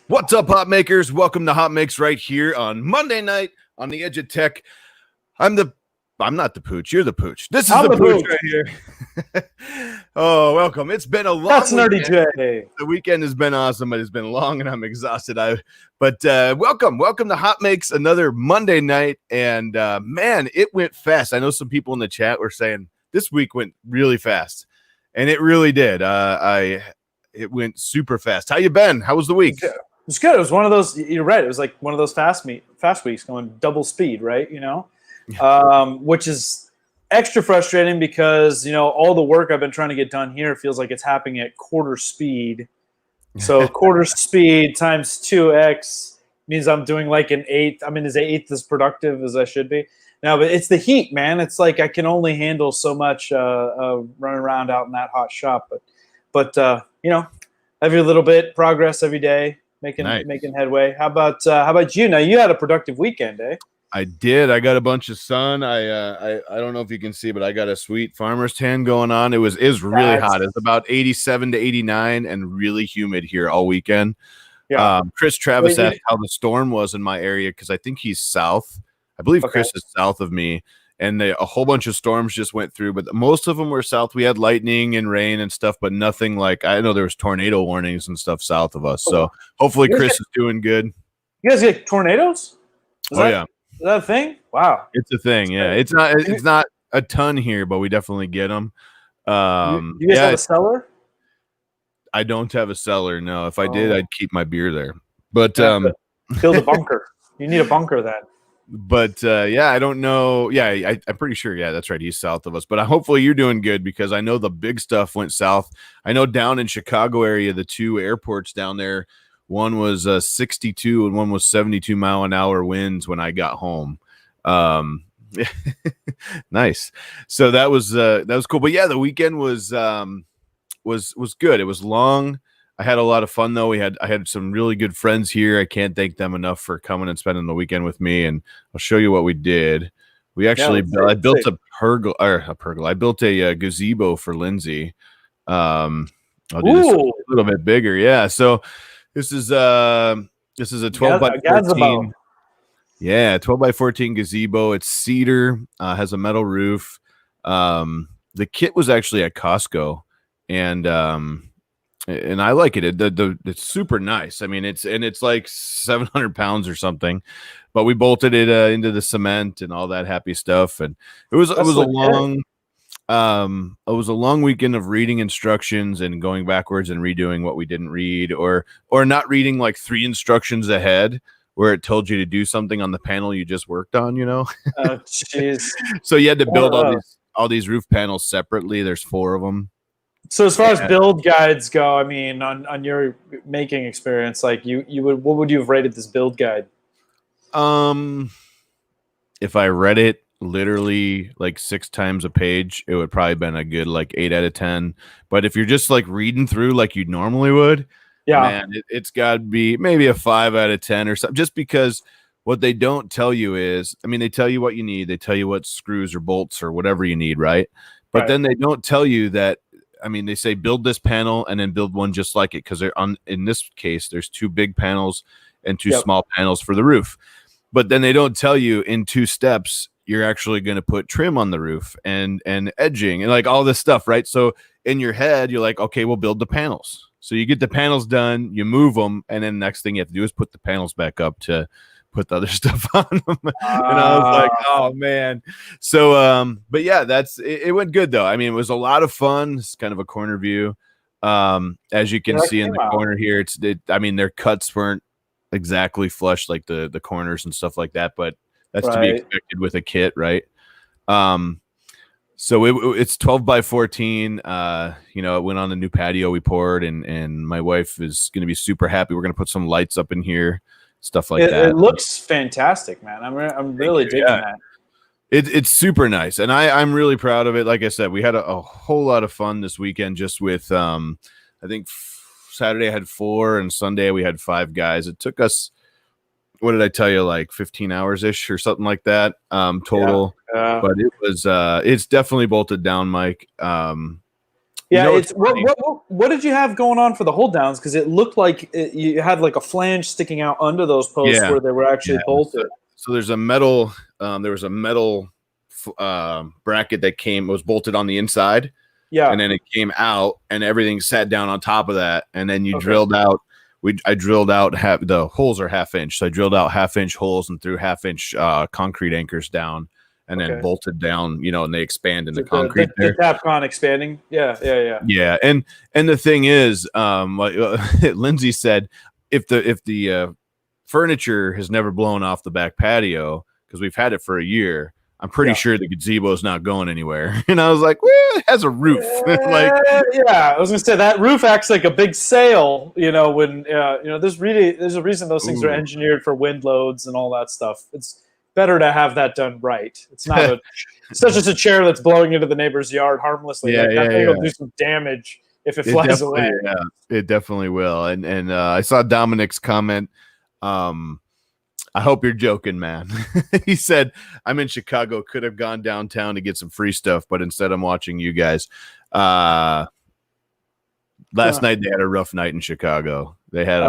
What's up, hot makers? Welcome to HotMakes right here on Monday night on the edge of tech. I'm not the pooch. You're the pooch. This is the pooch right here. Oh, welcome. It's been a long That's Nerdy weekend. J. The weekend has been awesome, but it's been long and I'm exhausted. Welcome to HotMakes, another Monday night. And man, it went fast. I know some people in the chat were saying this week went really fast, and it really did. It went super fast. How you been? How was the week? It was good. It was one of those. You're right. It was like one of those fast weeks going double speed, right? Which is extra frustrating because all the work I've been trying to get done here feels like it's happening at quarter speed. So quarter speed times 2x means I'm doing like an eighth. I mean, is an eighth as productive as I should be? No, but it's the heat, man. It's like I can only handle so much running around out in that hot shop. But every little bit progress every day. Making headway. How about you? Now you had a productive weekend, eh? I did. I got a bunch of sun. I don't know if you can see, but I got a sweet farmer's tan going on. It was really hot. It's about 87 to 89 and really humid here all weekend. Yeah. Chris Travis asked how the storm was in my area because I think he's south. I believe Chris is south of me. And a whole bunch of storms just went through, but most of them were south. We had lightning and rain and stuff, but nothing like, I know there was tornado warnings and stuff south of us. So hopefully Chris is doing good. You guys get tornadoes? Is that a thing? Wow. It's a thing. Yeah. It's not a ton here, but we definitely get them. You guys have a cellar? I don't have a cellar. No, if I did, I'd keep my beer there, but build a bunker. You need a bunker then. But I don't know. Yeah, I'm pretty sure. Yeah, that's right. He's south of us. But hopefully you're doing good because I know the big stuff went south. I know down in Chicago area, the two airports down there, one was 62 and one was 72 mile an hour winds when I got home. Nice. So that was cool. But yeah, the weekend was good. It was long. I had a lot of fun though. I had some really good friends here. I can't thank them enough for coming and spending the weekend with me. And I'll show you what we did. We actually I built a pergola. I built a gazebo for Lindsay. I'll do this a little bit bigger. Yeah. So this is a 12 by 14. Yeah, 12 by 14 gazebo. It's cedar. Has a metal roof. The kit was actually at Costco, and I like it. It's super nice. I mean, it's like 700 pounds or something, but we bolted it into the cement and all that happy stuff. And it was a long weekend of reading instructions and going backwards and redoing what we didn't read, or not reading like 3 instructions ahead where it told you to do something on the panel you just worked on. Oh, jeez. So you had to build all these roof panels separately. There's 4 of them. So as far as build guides go, I mean, on your making experience, like what would you have rated this build guide? If I read it literally like 6 times a page, it would probably been a good like 8 out of 10. But if you're just like reading through like you normally would, man, it's got to be maybe a 5 out of 10 or something. Just because what they don't tell you is, I mean, they tell you what you need, they tell you what screws or bolts or whatever you need, right? But then they don't tell you that. I mean, they say build this panel and then build one just like it because in this case, there's 2 big panels and 2 small panels for the roof. But then they don't tell you in 2 steps, you're actually going to put trim on the roof and edging and like all this stuff, right? So in your head, you're like, okay, we'll build the panels. So you get the panels done, you move them, and then the next thing you have to do is put the panels back up to put the other stuff on them. And I was like, oh man. So but yeah, it went good though. I mean, it was a lot of fun. It's kind of a corner view. As you can see in the corner here, I mean, their cuts weren't exactly flush like the corners and stuff like that, but that's to be expected with a kit, right? So it's 12 by 14. It went on the new patio we poured, and my wife is going to be super happy. We're going to put some lights up in here. Stuff like that. It looks fantastic, man. I'm really digging that. It's super nice, and I'm really proud of it. Like I said, we had a whole lot of fun this weekend just with I think Saturday I had 4 and Sunday we had 5 guys. It took us, what did I tell you, like 15 hours ish or something like that total. But it was it's definitely bolted down, Mike. Yeah, it's what did you have going on for the hold downs? Because it looked like you had like a flange sticking out under those posts where they were actually bolted. So there's a metal. There was a metal bracket that was bolted on the inside. Yeah, and then it came out, and everything sat down on top of that, and then you drilled out. I drilled out the holes are 1/2 inch, so I drilled out 1/2 inch holes and threw 1/2 inch concrete anchors down. And then bolted down, and they expand in the concrete. The Tapcon expanding, yeah. And the thing is, like Lindsay said, if the furniture has never blown off the back patio because we've had it for a year, I'm pretty sure the gazebo is not going anywhere. And I was like, well, it has a roof. I was gonna say that roof acts like a big sail. When there's a reason those things are engineered for wind loads and all that stuff. It's better to have that done right. It's not it's not just a chair that's blowing into the neighbor's yard harmlessly. That thing will do some damage if it flies away. Yeah, it definitely will. And I saw Dominic's comment. I hope you're joking, man. He said, I'm in Chicago, could have gone downtown to get some free stuff, but instead I'm watching you guys. Last night they had a rough night in Chicago. They had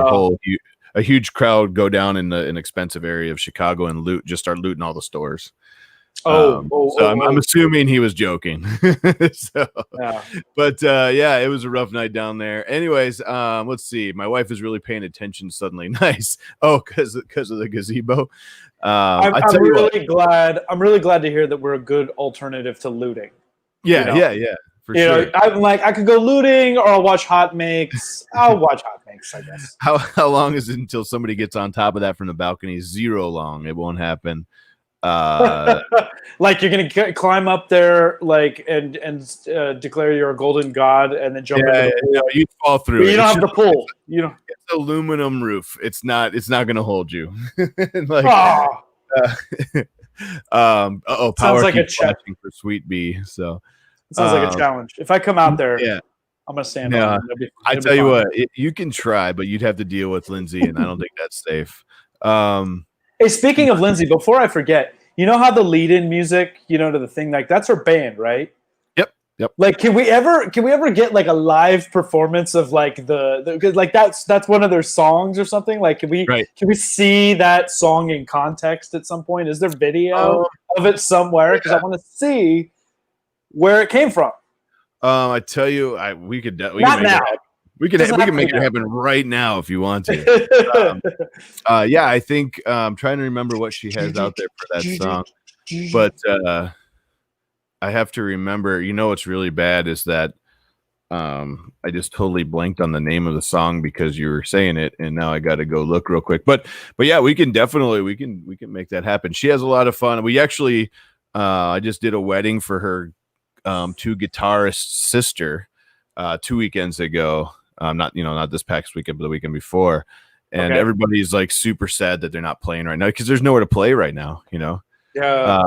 a huge crowd go down in an expensive area of Chicago and start looting all the stores. I'm assuming he was joking. But it was a rough night down there. Anyways, let's see. My wife is really paying attention suddenly. Nice. because of the gazebo. I'm really glad to hear that we're a good alternative to looting. Yeah. For sure. I'm like, I could go looting or I'll watch HotMakes. I'll watch HotMakes, I guess. How long is it until somebody gets on top of that from the balcony? 0 long. It won't happen. Like you're gonna climb up there, like and declare you're a golden god, and then jump into the pool. No, you fall through. But you don't have the pool. It's aluminum roof. It's not gonna hold you. Sounds like a challenge for Sweet Bee. So it sounds like a challenge. If I come out there, I'm gonna stand on. I tell you what, you can try, but you'd have to deal with Lindsay, and I don't think that's safe. Hey, speaking of Lindsay, before I forget, you know how the lead-in music, to the thing, like that's her band, right? Yep. Like, can we ever get like a live performance of like because like that's one of their songs or something? Like, can we see that song in context at some point? Is there video of it somewhere? Because I want to see where it came from. I tell you, we could not now. We can make it happen right now if you want to. I think I'm trying to remember what she has out there for that song, but I have to remember. What's really bad is that I just totally blanked on the name of the song because you were saying it, and now I got to go look real quick. But yeah, we can definitely we can make that happen. She has a lot of fun. We actually I just did a wedding for her 2 guitarist sister 2 weekends ago. Not this past weekend, but the weekend before. And everybody's like super sad that they're not playing right now because there's nowhere to play right now, Yeah.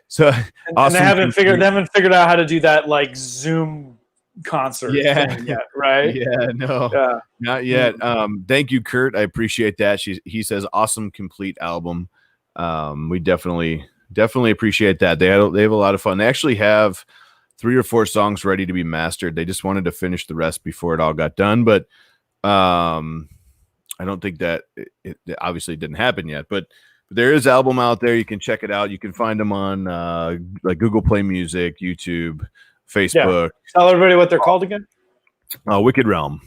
So and they haven't figured out how to do that like Zoom concert thing yet, right? Not yet. Thank you, Kurt. I appreciate that. He says awesome complete album. We definitely appreciate that. They have a lot of fun. They actually have 3 or 4 songs ready to be mastered. They just wanted to finish the rest before it all got done. But I don't think that it obviously didn't happen yet. But there is an album out there. You can check it out. You can find them on like Google Play Music, YouTube, Facebook. Tell everybody what they're called again. Wicked Realm.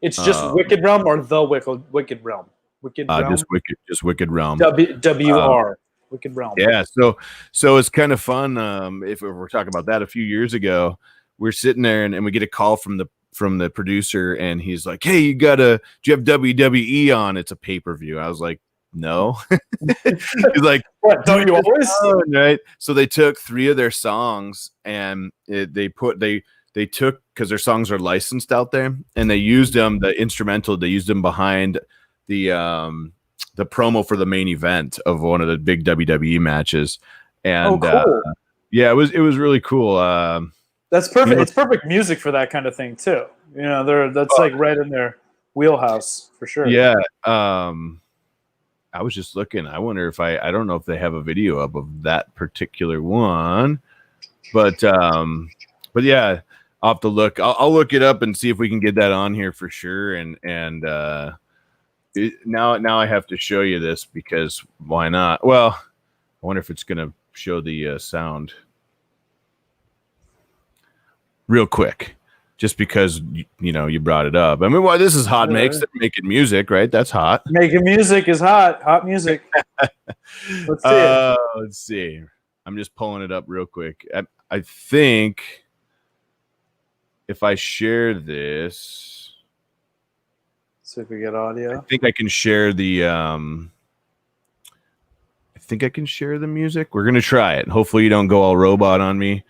It's just Wicked Realm or the Wicked Realm? Wicked Realm? Just Wicked Realm. WR. Wicked Realm. Yeah, so it's kind of fun. If we're talking about that, a few years ago, we're sitting there and we get a call from the producer, and he's like, "Hey, do you have WWE on? It's a pay-per-view." I was like, "No." He's like, "What? Don't you always?" Right. So they took 3 of their songs and they took because their songs are licensed out there, and they used them the instrumental. They used them behind the promo for the main event of one of the big WWE matches. And cool. It was really cool. That's perfect. It's perfect music for that kind of thing too. That's like right in their wheelhouse for sure. Yeah. I was just looking. I wonder if I don't know if they have a video up of that particular one, but But yeah, I'll have to look. I'll look it up and see if we can get that on here for sure. Now I have to show you this because why not? Well, I wonder if it's going to show the sound real quick, just because you brought it up. I mean, why this is HotMakes. They're making music, right? That's hot. Making music is hot. Hot music. Let's see it. Let's see. I'm just pulling it up real quick. I think if I share this, see if we get audio. I think I can share the music. We're gonna try it. Hopefully you don't go all robot on me.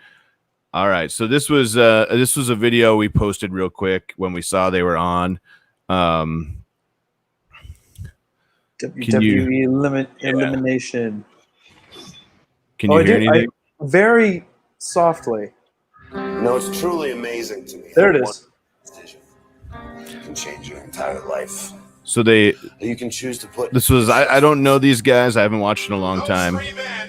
All right. So this was a video we posted real quick when we saw they were on. WWE Elimination. Can you hear anything? Very softly. No, it's truly amazing to me. There it is. You can change your entire life. So you can choose to put. This was I don't know these guys. I haven't watched in a long time,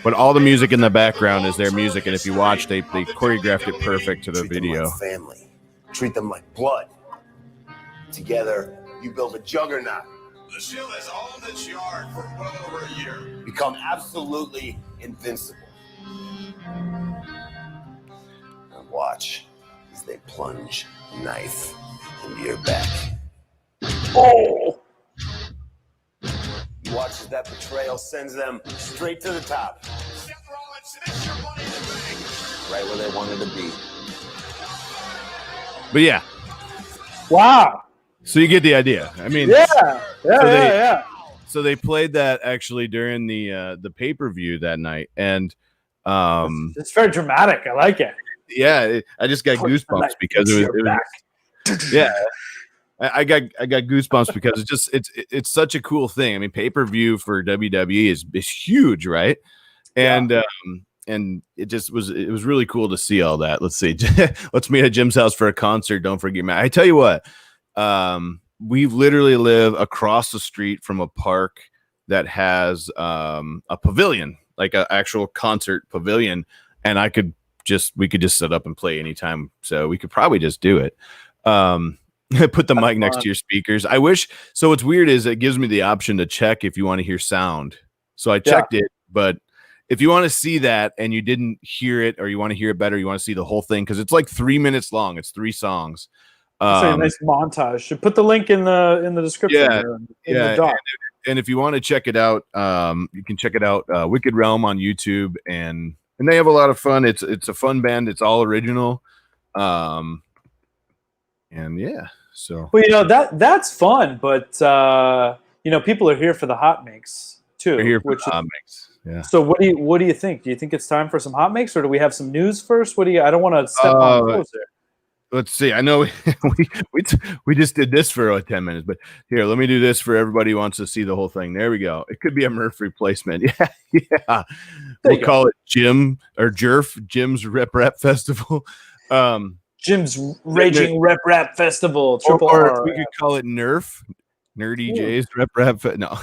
but all the music in the background is their music, and if you watch, they choreographed it perfect to the video. Them like family, treat them like blood. Together, you build a juggernaut. The Shield has owned its yard for well over a year. Become absolutely invincible. Now watch as they plunge a knife into your back. Oh! You watch as that betrayal sends them straight to the top. Seth Rollins, this your money in the bank. Right where they wanted to be. But yeah. Wow. So you get the idea. I mean, yeah. So they played that actually during the pay-per-view that night, and it's very dramatic. I like it. Yeah, I just got goosebumps because it was yeah. I got goosebumps because it's such a cool thing. I mean, pay-per-view for WWE is huge, right? And and it was really cool to see all that. Let's see. Let's meet at Jim's house for a concert. Don't forget me. I tell you what. We literally live across the street from a park that has a pavilion, like an actual concert pavilion, and we could just set up and play anytime. So we could probably just do it. Put the mic next to your speakers. I wish. So what's weird is it gives me the option to check if you want to hear sound. So I checked it, but if you want to see that and you didn't hear it, or you want to hear it better, you want to see the whole thing, because it's like 3 minutes long. It's 3 songs. It's a nice montage. Should put the link in the description. The doc. And if you want to check it out, you can check it out. Wicked Realm on YouTube, and they have a lot of fun. It's a fun band. It's all original. And yeah, so well, that's fun, but people are here for the HotMakes too. We're here for HotMakes. Yeah. So what do you think? Do you think it's time for some HotMakes, or do we have some news first? I don't want to step on toes there. Let's see. I know we just did this for 10 minutes, but here, let me do this for everybody who wants to see the whole thing. There we go. It could be a Murph replacement. Yeah. We'll call it Jim or Jim's Rep Festival. Jim's Raging Rep Festival. Triple or we could call it Nerf. Nerdy J's Rep. No.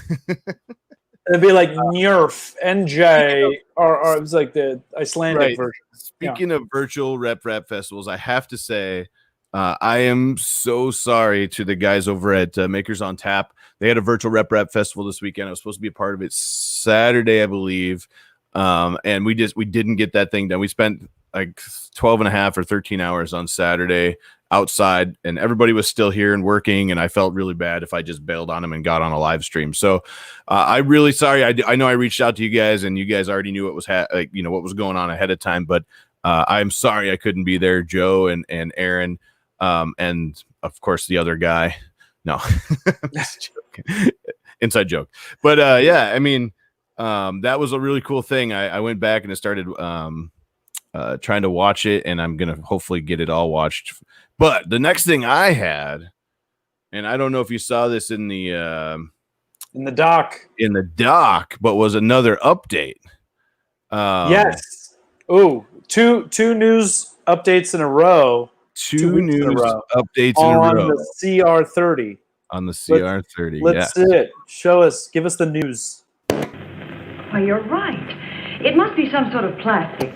It'd be like Nerf, NJ, or it was like the Icelandic version. Speaking of virtual rep festivals, I have to say, I am so sorry to the guys over at Makers on Tap. They had a virtual rep festival this weekend. I was supposed to be a part of it Saturday, I believe. And we didn't get that thing done. We spent like 12 and a half or 13 hours on Saturday outside, and everybody was still here and working, and I felt really bad if I just bailed on them and got on a live stream. So I'm really sorry. I know I reached out to you guys, and you guys already knew what was what was going on ahead of time, but I'm sorry I couldn't be there. Joe and Aaron, and of course the other guy. No, inside joke. But yeah, I mean, that was a really cool thing. I went back and I started trying to watch it, and I'm gonna hopefully get it all watched. But the next thing I had, and I don't know if you saw this in the doc, but was another update. Yes. Oh, two news updates in a row. Two news updates on the CR30. On the CR30. Let's see it. Show us. Give us the news. Why, you're right. It must be some sort of plastic.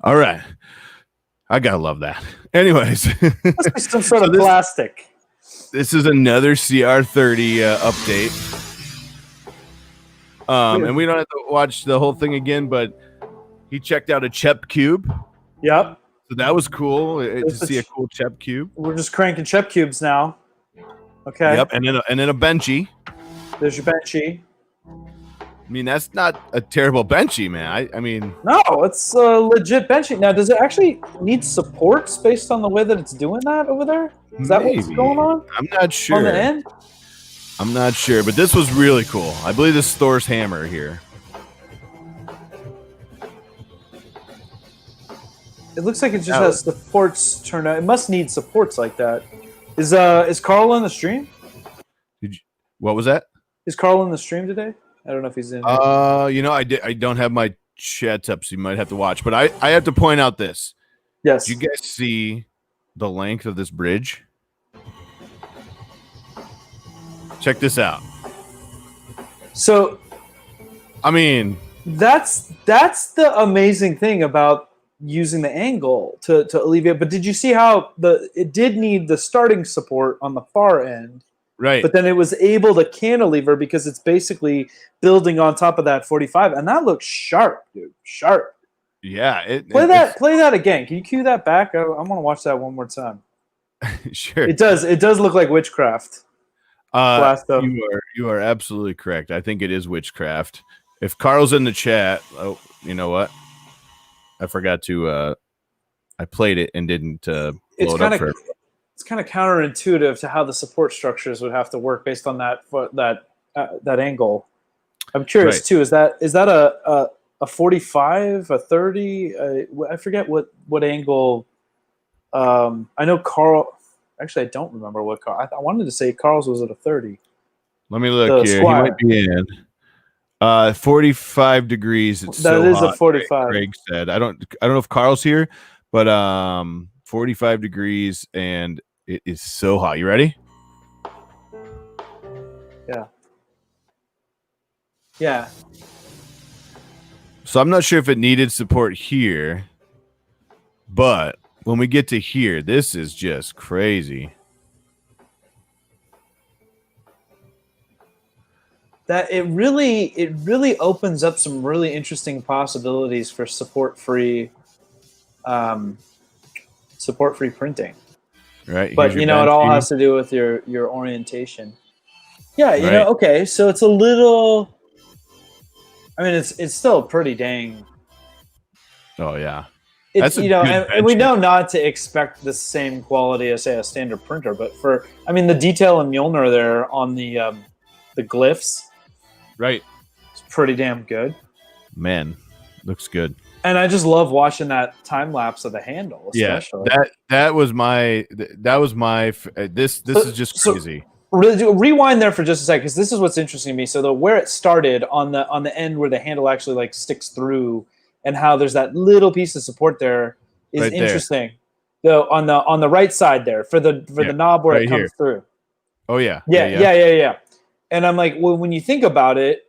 All right. I gotta love that. Anyways, must be some sort of plastic. This is another CR30 update. And we don't have to watch the whole thing again, but he checked out a Chep cube. Yep. So that was cool to see a cool Chep cube. We're just cranking Chep cubes now. Okay. Yep, and then a benchy. There's your benchy. I mean, that's not a terrible benchy, man. I mean, no, it's a legit benchy. Now, does it actually need supports based on the way that it's doing that over there? Is that what's going on? I'm not sure. On the end? I'm not sure, but this was really cool. I believe this is Thor's hammer here. It looks like it just has supports turned out. It must need supports like that. Is Carl in the stream? What was that? Is Carl in the stream today? I don't know if he's in. I don't have my chat up, so you might have to watch. But I have to point out this. Yes. Do you guys see the length of this bridge? Check this out. So, I mean, that's the amazing thing about using the angle to alleviate. But did you see how it did need the starting support on the far end? Right. But then it was able to cantilever because it's basically building on top of that 45. And that looks sharp, dude. Sharp. Yeah. Play that again. Can you cue that back? I want to watch that one more time. Sure. It does look like witchcraft. You are absolutely correct. I think it is witchcraft. If Carl's in the chat, oh, you know what? I forgot to I played it and didn't blow it up for everyone. It's kind of counterintuitive to how the support structures would have to work based on that angle. I'm curious too. Is that a 45, a 30? I forget what angle. I know Carl. Actually, I don't remember what Carl. I wanted to say Carl's was at a 30. Let me look here. Squire. He might be in. 45 degrees. It's that so is hot, a 45. Greg said. I don't know if Carl's here, but 45 degrees and it is so hot. You ready? Yeah. Yeah. So I'm not sure if it needed support here, but when we get to here, this is just crazy. That it really opens up some really interesting possibilities for support-free printing. Right. But it all has to do with your orientation. Yeah, you know, okay, so it's a little. I mean, it's still pretty dang. Oh yeah. It's and we know not to expect the same quality as say a standard printer, but the detail in Mjolnir there on the glyphs. Right. It's pretty damn good. Man, looks good. And I just love watching that time lapse of the handle. Especially. Yeah, that was my this is just crazy. Rewind there for just a second because this is what's interesting to me. So where it started on the end where the handle actually like sticks through, and how there's that little piece of support there is right interesting. Though on the right side there for the knob where it comes through. Oh yeah. Yeah. And I'm like, well, when you think about it,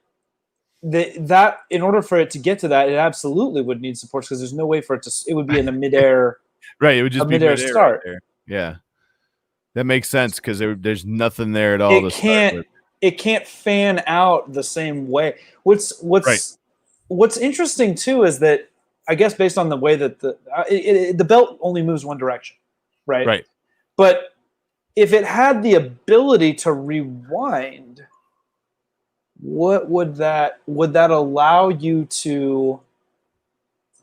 that in order for it to get to that, it absolutely would need supports because there's no way for it to. It would be in a midair. Right. It would just be midair start. Right there. Yeah. That makes sense because there's nothing there at all. It can't fan out the same way. What's interesting too is that I guess based on the way that the belt only moves one direction, right? Right. But if it had the ability to rewind, what would that allow you to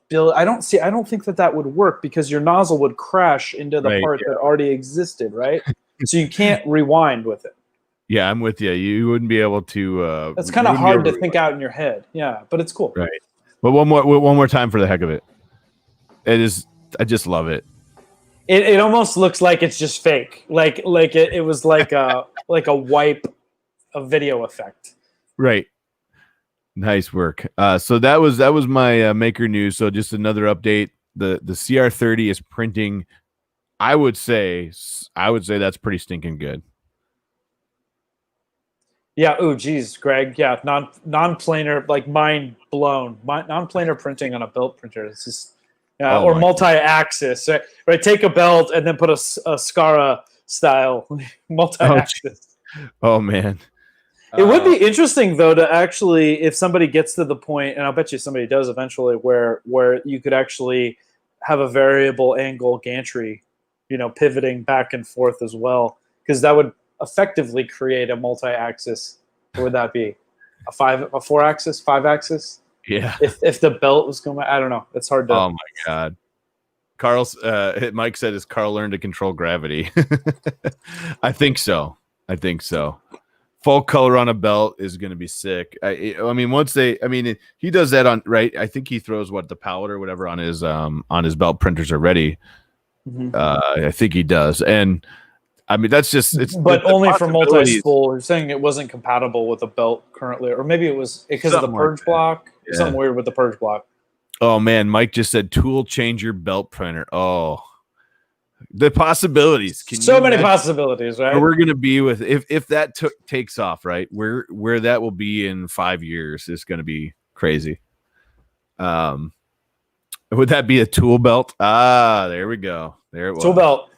build? I don't think that would work because your nozzle would crash into the part that already existed, right? So you can't rewind with it. Yeah, I'm with you. You wouldn't be able to. That's kind of hard to think out in your head. Yeah, but it's cool. Right. But one more time for the heck of it. It is. I just love it. It almost looks like it's just fake. Like it was like a wipe, a video effect. Right. Nice work. So that was my maker news. So just another update. The CR30 is printing. I would say that's pretty stinking good. Yeah. Oh, geez, Greg. Yeah. Non-planar, like mind blown. Non-planar printing on a built printer. It's just or multi-axis, right? Take a belt and then put a Scara style multi-axis. Oh man. It would be interesting though to actually, if somebody gets to the point, and I'll bet you somebody does eventually, where you could actually have a variable angle gantry, pivoting back and forth as well, because that would effectively create a multi-axis. What would that be? A 4-axis, 5-axis? Yeah. If the belt was going, I don't know. It's hard to. Oh my God. Mike said, "Has Carl learned to control gravity?" I think so. Full color on a belt is going to be sick. I mean, he does that on, right? I think he throws the pallet or whatever on his belt printers already. Mm-hmm. I think he does. And I mean, that's just, but only for multi-spool. You're saying it wasn't compatible with a belt currently, or maybe it was because of the purge block. Yeah. Something weird with the purge block. Oh man, Mike just said tool changer belt printer. Oh, the possibilities. So many possibilities, right? Where we're going to be with if that takes off, right? Where that will be in 5 years is going to be crazy. Would that be a tool belt? Ah, there we go. There it was. Tool belt.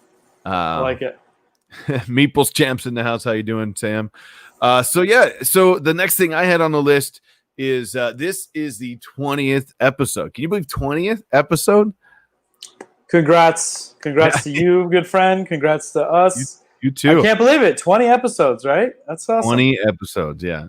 I like it. Meeples Champs in the house. How you doing, Sam? So the next thing I had on the list is this is the 20th episode. Can you believe 20th episode? Congrats to you, good friend. Congrats to us. You too. I can't believe it. 20 episodes, right? That's awesome. 20 episodes, yeah.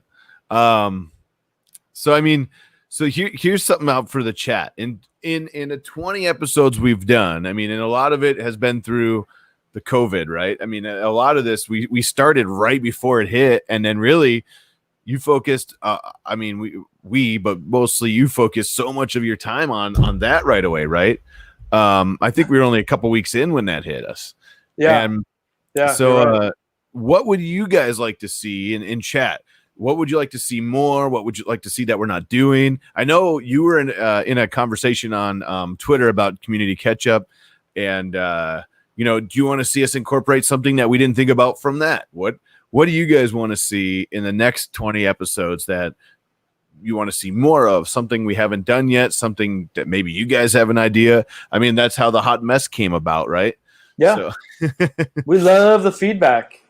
So I mean, here's something out for the chat. In the 20 episodes we've done, I mean, and a lot of it has been through the COVID, right? I mean, a lot of this we started right before it hit, and then really you focused. I mean, but mostly you focused so much of your time on that right away, right? I think we were only a couple weeks in when that hit us. Yeah. So, right. What would you guys like to see in chat? What would you like to see more? What would you like to see that we're not doing? I know you were in a conversation on Twitter about community catch-up, and do you want to see us incorporate something that we didn't think about from that? What do you guys want to see in the next 20 episodes that you want to see more of? Something we haven't done yet, something that maybe you guys have an idea. I mean, that's how the hot mess came about, right? Yeah. So. We love the feedback.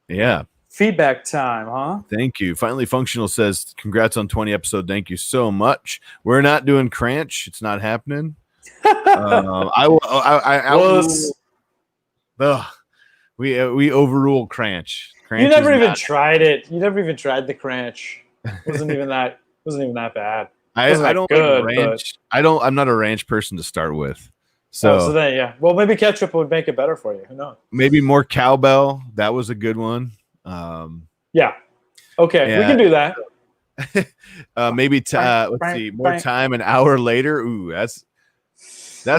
Yeah. Feedback time, huh? Thank you. Finally Functional says, congrats on 20 episode. Thank you so much. We're not doing Cranch. It's not happening. We overrule Cranch. You never even tried it. You never even tried the Cranch. It wasn't even that bad. I don't like ranch. I'm not a ranch person to start with. So then, yeah. Well, maybe ketchup would make it better for you. Who knows? Maybe more cowbell. That was a good one. Yeah. Okay, we can do that. Maybe let's see. More time, an hour later. Ooh, that's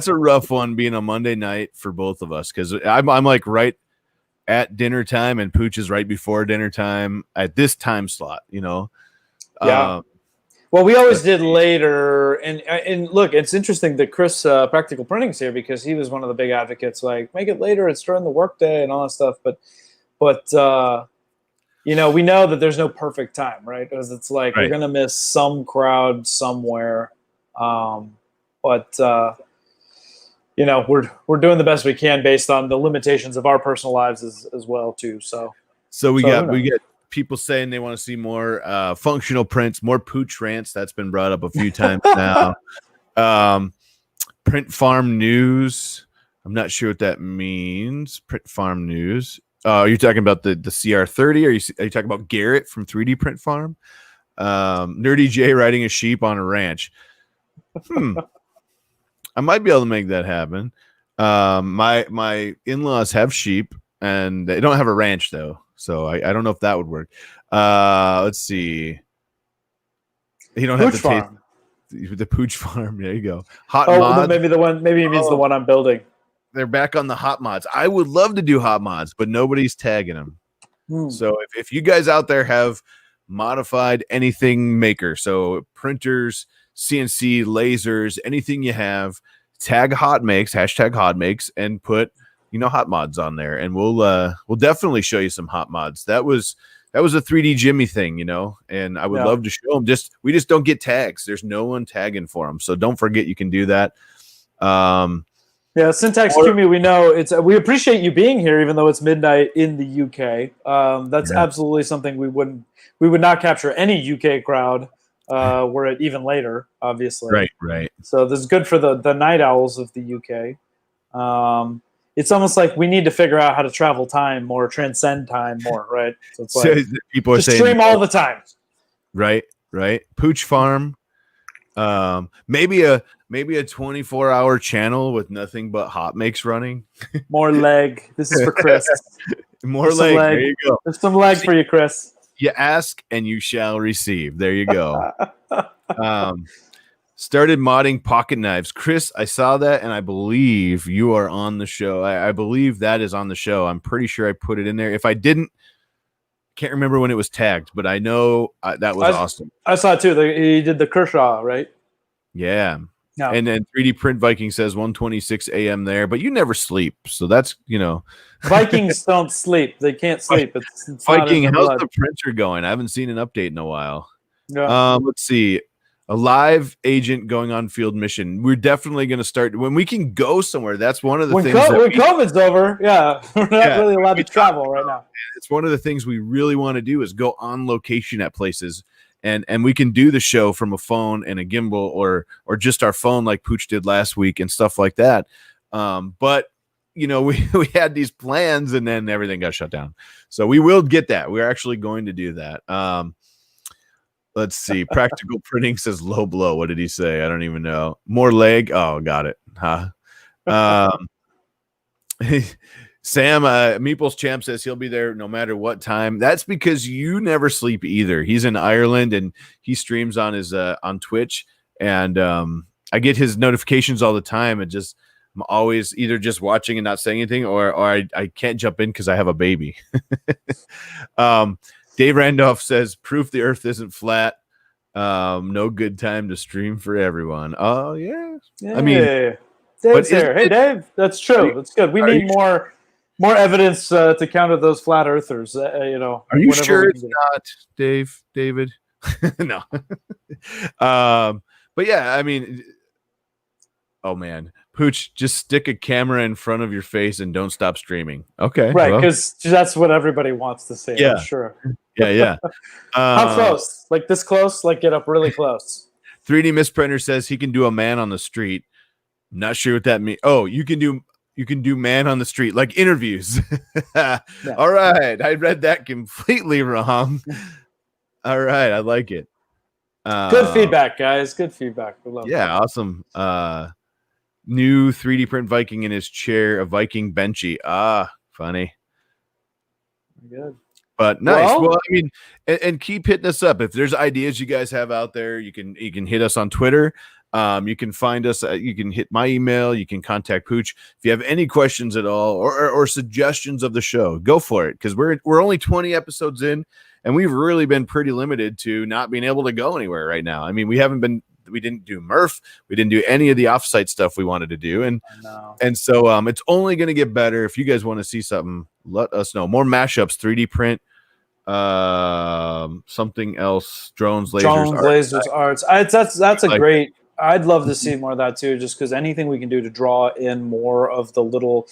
a rough one being a Monday night for both of us, because I'm like right at dinner time and Pooch is right before dinner time at this time slot. Yeah. Well, we always did later, and look, it's interesting that Chris Practical Printing's here, because he was one of the big advocates, like, make it later, it's during the workday and all that stuff. But we know that there's no perfect time, right? Because it's like we're gonna miss some crowd somewhere, but we're doing the best we can based on the limitations of our personal lives as well too. So we get people saying they want to see more functional prints, more Pooch rants. That's been brought up a few times now. Print farm news. I'm not sure what that means. Print farm news. Are you talking about the CR30? Are you talking about Garrett from 3D Print Farm? Nerdy J riding a sheep on a ranch. I might be able to make that happen. My in-laws have sheep, and they don't have a ranch though. So I don't know if that would work. Let's see. You don't have to taste the Pooch Farm. There you go. HotMods. Maybe he means the one I'm building. They're back on the HotMods. I would love to do HotMods, but nobody's tagging them. So if you guys out there have modified anything maker, so printers, CNC, lasers, anything you have, tag HotMakes, #HotMakes, and put HotMods on there, and we'll definitely show you some HotMods. That was a 3D Jimmy thing, and I would love to show them. We just don't get tags. There's no one tagging for them, so don't forget you can do that. Yeah, Syntax Kumi, we know we appreciate you being here, even though it's midnight in the UK. That's absolutely something we would not capture any UK crowd were it even later, obviously. Right. So this is good for the night owls of the UK. It's almost like we need to figure out how to travel time more, transcend time more, right? So it's like people are saying stream all the time. Right. Pooch Farm. Maybe a 24-hour channel with nothing but HotMakes running. More leg. This is for Chris. More leg. There you go. There's some leg for you, Chris. You ask and you shall receive. There you go. Started modding pocket knives. Chris, I saw that, and I believe you are on the show. I believe that is on the show. I'm pretty sure I put it in there. If I didn't, can't remember when it was tagged, but I know that was awesome. I saw it too. He did the Kershaw, right? Yeah. And then 3D Print Viking says 1:26 a.m. there, but you never sleep, so that's Vikings don't sleep. They can't sleep. It's Viking. How's the printer going? I haven't seen an update in a while. Yeah. Let's see. A live agent going on field mission. We're definitely going to start when we can go somewhere. That's one of the things. When COVID's over, we're not really allowed to travel right now. It's one of the things we really want to do is go on location at places, and we can do the show from a phone and a gimbal or just our phone like Pooch did last week and stuff like that. But we had these plans and then everything got shut down. So we will get that. We're actually going to do that. Let's see. Practical Printing says low blow. What did he say? I don't even know. More leg. Oh, got it. Huh? Sam, Meeples Champ says he'll be there no matter what time. That's because you never sleep either. He's in Ireland and he streams on his on Twitch, and I get his notifications all the time. And I'm always either just watching and not saying anything, or I can't jump in because I have a baby. Dave Randolph says proof the earth isn't flat. No good time to stream for everyone. Oh yeah. I mean, Dave's here. Hey Dave, that's true. That's good. We need more evidence to counter those flat earthers. Are you sure it's not David? No. But yeah, I mean, oh man, Pooch, just stick a camera in front of your face and don't stop streaming. Okay, right? Because that's what everybody wants to see. Yeah, I'm sure. Yeah. How close? Like this close? Like get up really close. 3D Misprinter says he can do a man on the street. Not sure what that means. Oh, you can do man on the street, like interviews. Yeah. All right. I read that completely wrong. All right. I like it. Good feedback, guys. Good feedback. We love that. Awesome. New 3D Print Viking in his chair, a Viking Benchy. Funny. Good. But nice. Well, I mean, and keep hitting us up. If there's ideas you guys have out there, you can hit us on Twitter. You can find us. You can hit my email. You can contact Pooch if you have any questions at all or suggestions of the show. Go for it, because we're only 20 episodes in, and we've really been pretty limited to not being able to go anywhere right now. I mean, we didn't do Murph. We didn't do any of the offsite stuff we wanted to do, and so it's only going to get better. If you guys want to see something, let us know. More mashups, 3D print, something else, drones, lasers, arts. That's a great. I'd love to see more of that too, just because anything we can do to draw in more of the little,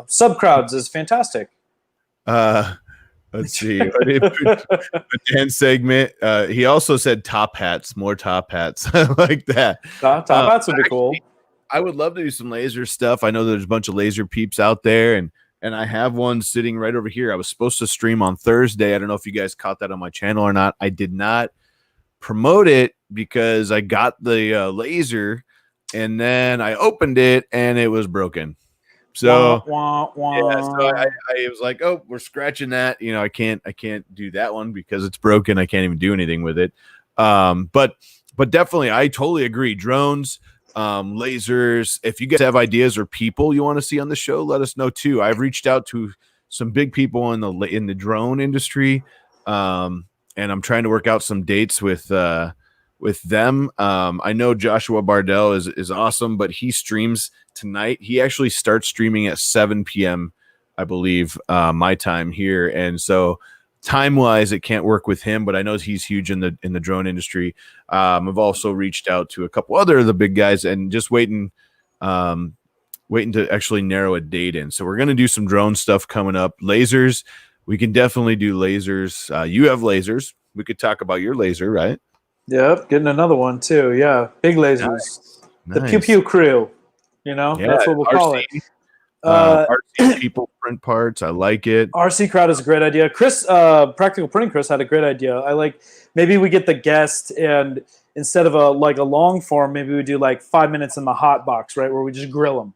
sub crowds is fantastic. Let's see. A Dan segment. He also said top hats, more top hats. I like that. Top hats would be cool. I would love to do some laser stuff. I know there's a bunch of laser peeps out there, and I have one sitting right over here. I was supposed to stream on Thursday. I don't know if you guys caught that on my channel or not. I did not promote it because I got the laser, and then I opened it and it was broken. So, yeah, so I was like, oh, we're scratching that. I can't do that one because it's broken. I can't even do anything with it. But definitely, I totally agree. Drones, lasers. If you guys have ideas or people you want to see on the show, let us know too. I've reached out to some big people in the drone industry, and I'm trying to work out some dates with them. I know Joshua Bardell is awesome, but he streams tonight. He actually starts streaming at 7 p.m. I believe, my time here. And so time-wise, it can't work with him, but I know he's huge in the drone industry. I've also reached out to a couple other of the big guys and just waiting to actually narrow a date in. So we're going to do some drone stuff coming up. Lasers, we can definitely do lasers. You have lasers. We could talk about your laser, right? Yep, getting another one too. Yeah, big lasers. Nice. The Pew Pew crew. That's what we'll call it. RC people print parts. I like it. RC crowd is a great idea. Chris, Practical Printing Chris had a great idea. I like, maybe we get the guest, and instead of a long form, maybe we do like 5 minutes in the hot box, right, where we just grill them.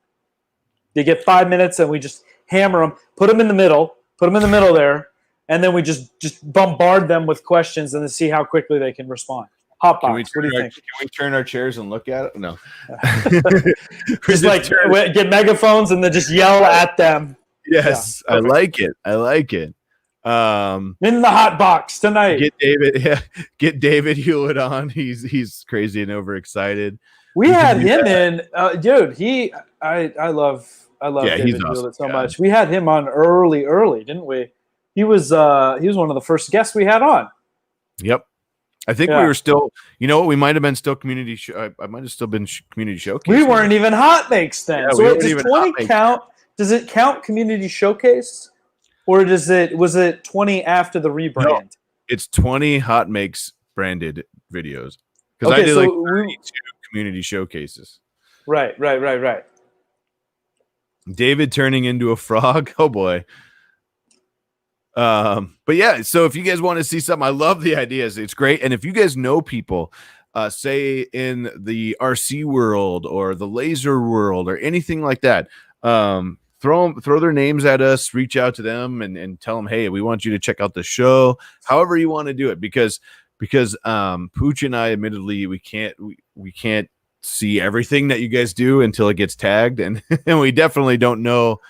They get 5 minutes, and we just hammer them, put them in the middle there, and then we just bombard them with questions and then see how quickly they can respond. Hot box. What do you think? Can we turn our chairs and look at it? No. Just like get megaphones and then just yell at them. Yes, yeah, I like it. In the hot box tonight. Get David Hewitt on. He's crazy and overexcited. We had him in, dude. I love David Hewitt so much. We had him on early, didn't we? He was one of the first guests we had on. Yep. I think we were still, we might have been still community show. I might have still been community showcase. We weren't even HotMakes then. Yeah, so does 20 count? Does it count community showcase? Or was it 20 after the rebrand? No, it's 20 HotMakes branded videos. Because I did 32 community showcases. Right. David turning into a frog. Oh boy. But yeah, so if you guys want to see something, I love the ideas. It's great. And if you guys know people, say in the RC world or the laser world or anything like that, throw their names at us, reach out to them and tell them, hey, we want you to check out the show, however you want to do it, because Pooch and I, admittedly, we can't see everything that you guys do until it gets tagged, and we definitely don't know.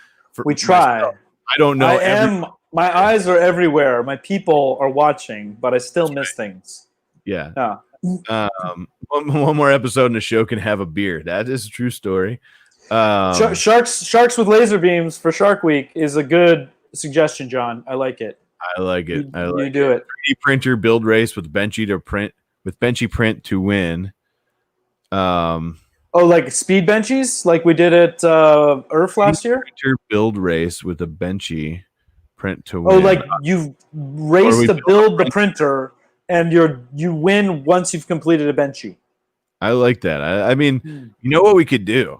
We try. Myself. I don't know. My eyes are everywhere. My people are watching, but I still miss things. Yeah. One more episode and the show can have a beer. That is a true story. Sharks with laser beams for Shark Week is a good suggestion, John. I like it. You do it. 3D printer build race with Benchy print to win. Like speed benchies, like we did at Earth last year. Printer build race with a Benchy print to win. Oh, like you've raced to build the printer, and you win once you've completed a Benchy. I like that. I mean, you know what we could do?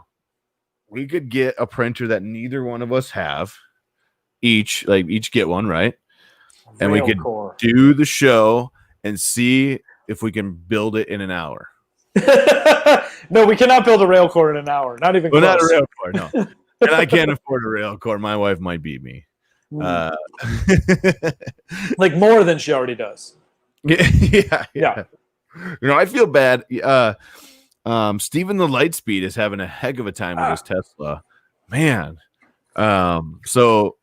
We could get a printer that neither one of us have. Each get one, right? And we could do the show and see if we can build it in an hour. No, we cannot build a rail core in an hour. Not even close. Not a rail core, no. And I can't afford a rail core. My wife might beat me. Like more than she already does. Yeah. I feel bad. Steven the Lightspeed is having a heck of a time with his Tesla. Man. So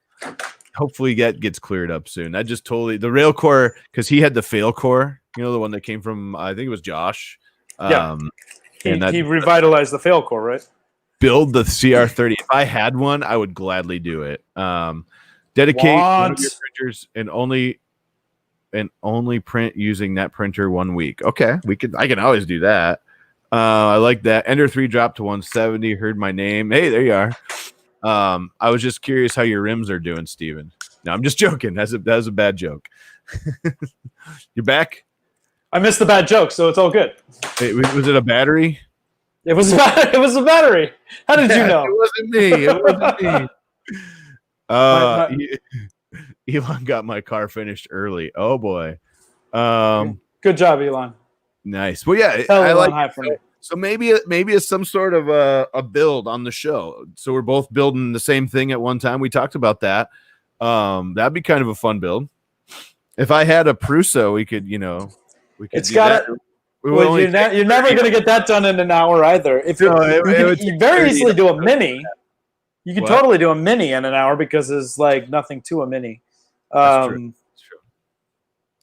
hopefully that gets cleared up soon. I just the rail core, because he had the fail core, the one that came from, I think it was Josh. He revitalized the fail core, right? Build the CR30. If I had one, I would gladly do it. Dedicate one of your printers and only print using that printer 1 week. Okay, I can always do that. I like that. Ender 3 dropped to 170. Heard my name. Hey, there you are. I was just curious how your rims are doing, Steven. No, I'm just joking. That was a bad joke. You're back? I missed the bad joke, so it's all good. Hey, was it a battery? It was a battery. How did you know? It wasn't me. Elon got my car finished early. Oh boy. Good job, Elon. Nice. Well, yeah, I like it. So maybe it's some sort of a build on the show. So we're both building the same thing at one time. We talked about that. That'd be kind of a fun build. If I had a Prusa, we could. It's got to. Well, you're never going to get that done in an hour either. If you very easily do a mini. You can totally do a mini in an hour because there's like nothing to a mini. That's true.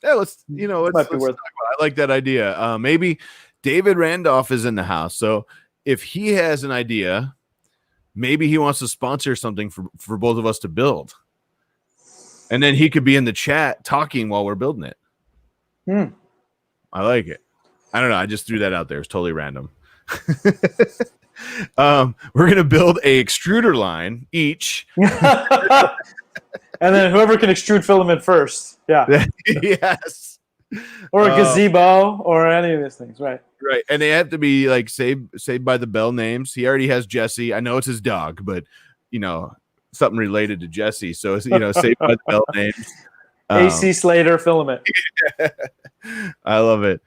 Yeah, let's talk about it. I like that idea. Maybe David Randolph is in the house, so if he has an idea, maybe he wants to sponsor something for both of us to build. And then he could be in the chat talking while we're building it. I like it. I don't know. I just threw that out there. It's totally random. We're going to build a extruder line each. And then whoever can extrude filament first. Yeah. Yes. Or a gazebo or any of these things. Right. Right. And they have to be like saved by the bell names. He already has Jesse. I know it's his dog, but something related to Jesse. So it's, saved by the bell names. AC Slater filament. I love it.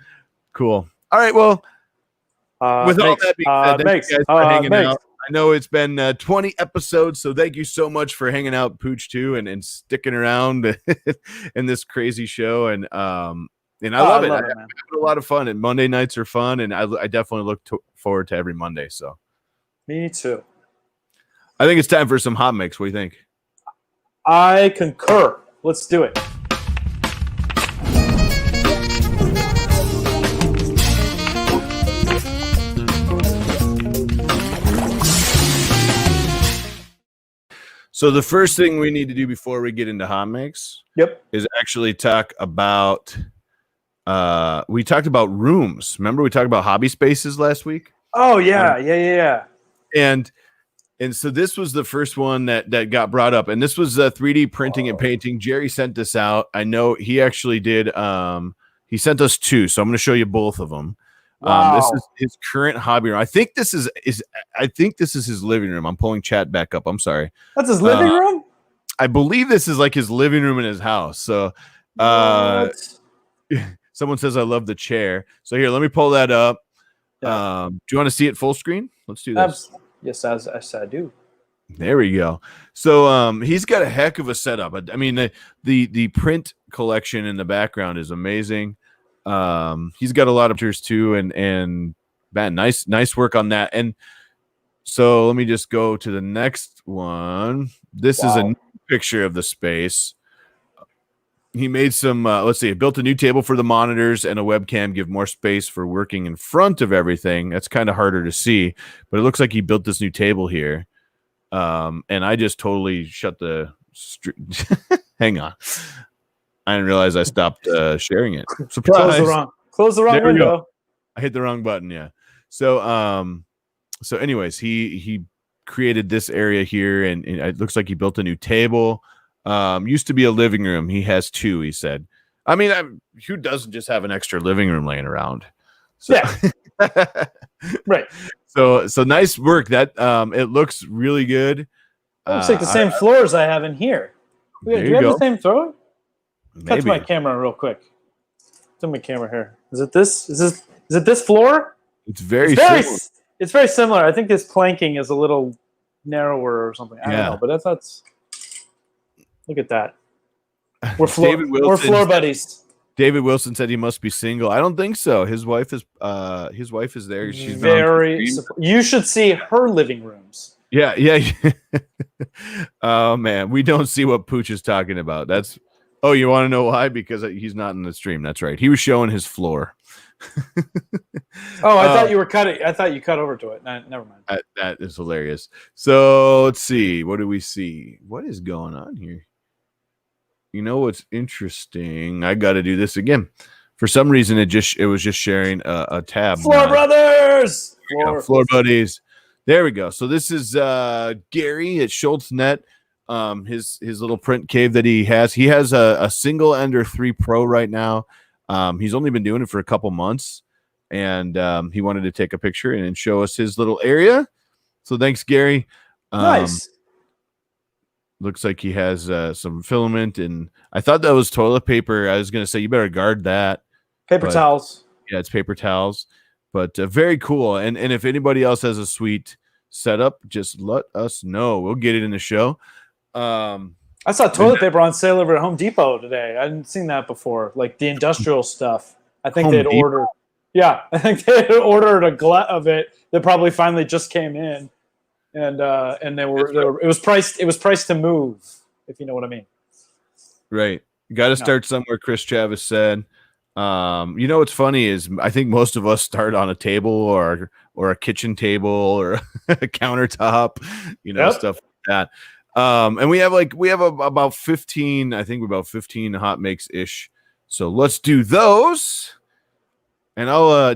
Cool. All right. Well, with all that being said, thank you guys for hanging out. I know it's been 20 episodes, so thank you so much for hanging out, Pooch, too, and sticking around in this crazy show. And I love it. I'm having a lot of fun, and Monday nights are fun, and I definitely look forward to every Monday. So, me too. I think it's time for some hot mix. What do you think? I concur. Let's do it. So the first thing we need to do before we get into HotMakes is actually talk about we talked about rooms. Remember we talked about hobby spaces last week? Oh yeah. And so this was the first one that got brought up, and this was 3D printing and painting. Jerry sent this out. I know he actually did. He sent us two, so I'm going to show you both of them. Wow. This is his current hobby room. I think this is his living room. I'm pulling chat back up. I'm sorry. That's his living room? I believe this is like his living room in his house. So someone says I love the chair. So here, let me pull that up. Yeah. Do you want to see it full screen? Let's do this. Yes, as I do. There we go. So he's got a heck of a setup. I mean, the print collection in the background is amazing. He's got a lot of pictures too, and man, nice work on that. And so let me just go to the next one. This is a new picture of the space. He made some, let's see, built a new table for the monitors and a webcam, give more space for working in front of everything. That's kind of harder to see, but it looks like he built this new table here. And I just totally shut the hang on. I didn't realize I stopped sharing it. Surprise. Close the wrong window. I hit the wrong button. Yeah. So anyways, he created this area here, and it looks like he built a new table. Used to be a living room. He has two, he said. I mean, who doesn't just have an extra living room laying around? So, yeah. Right. So nice work. That it looks really good. It looks like the same floors I have in here. Do you have the same floor? Touch my camera real quick. Touch my camera here. Is it this? Is it this floor? It's very similar. It's very similar. I think this planking is a little narrower or something. I don't know, but that's look at that. We're floor buddies. David Wilson said he must be single. I don't think so. His wife is there. She's very. You should see her living rooms. Yeah. Oh man, we don't see what Pooch is talking about. Oh, you want to know why? Because he's not in the stream. That's right. He was showing his floor. Oh, I thought you were cutting. I thought you cut over to it. Never mind. That is hilarious. So let's see. What do we see? What is going on here? You know what's interesting? I got to do this again. For some reason, it was just sharing a tab. Floor Brothers. Floor buddies. There we go. So this is Gary at SchultzNet. His little print cave that he has. He has a single Ender 3 Pro right now. He's only been doing it for a couple months, and he wanted to take a picture and show us his little area. So thanks, Gary. Nice. Looks like he has some filament, and I thought that was toilet paper. I was going to say you better guard that. Paper towels. Yeah, it's paper towels, but very cool. And if anybody else has a sweet setup, just let us know. We'll get it in the show. I saw toilet paper on sale over at Home Depot today. I hadn't seen that before, like the industrial stuff. I think they'd ordered. Yeah, I think they had ordered a glut of it that probably finally just came in, and they were. It was priced to move, if you know what I mean. Right. Got to start somewhere. Chris Travis said. What's funny is I think most of us start on a table or a kitchen table or a countertop, stuff like that. And we have about 15, I think about 15 hot makes ish. So let's do those. And I'll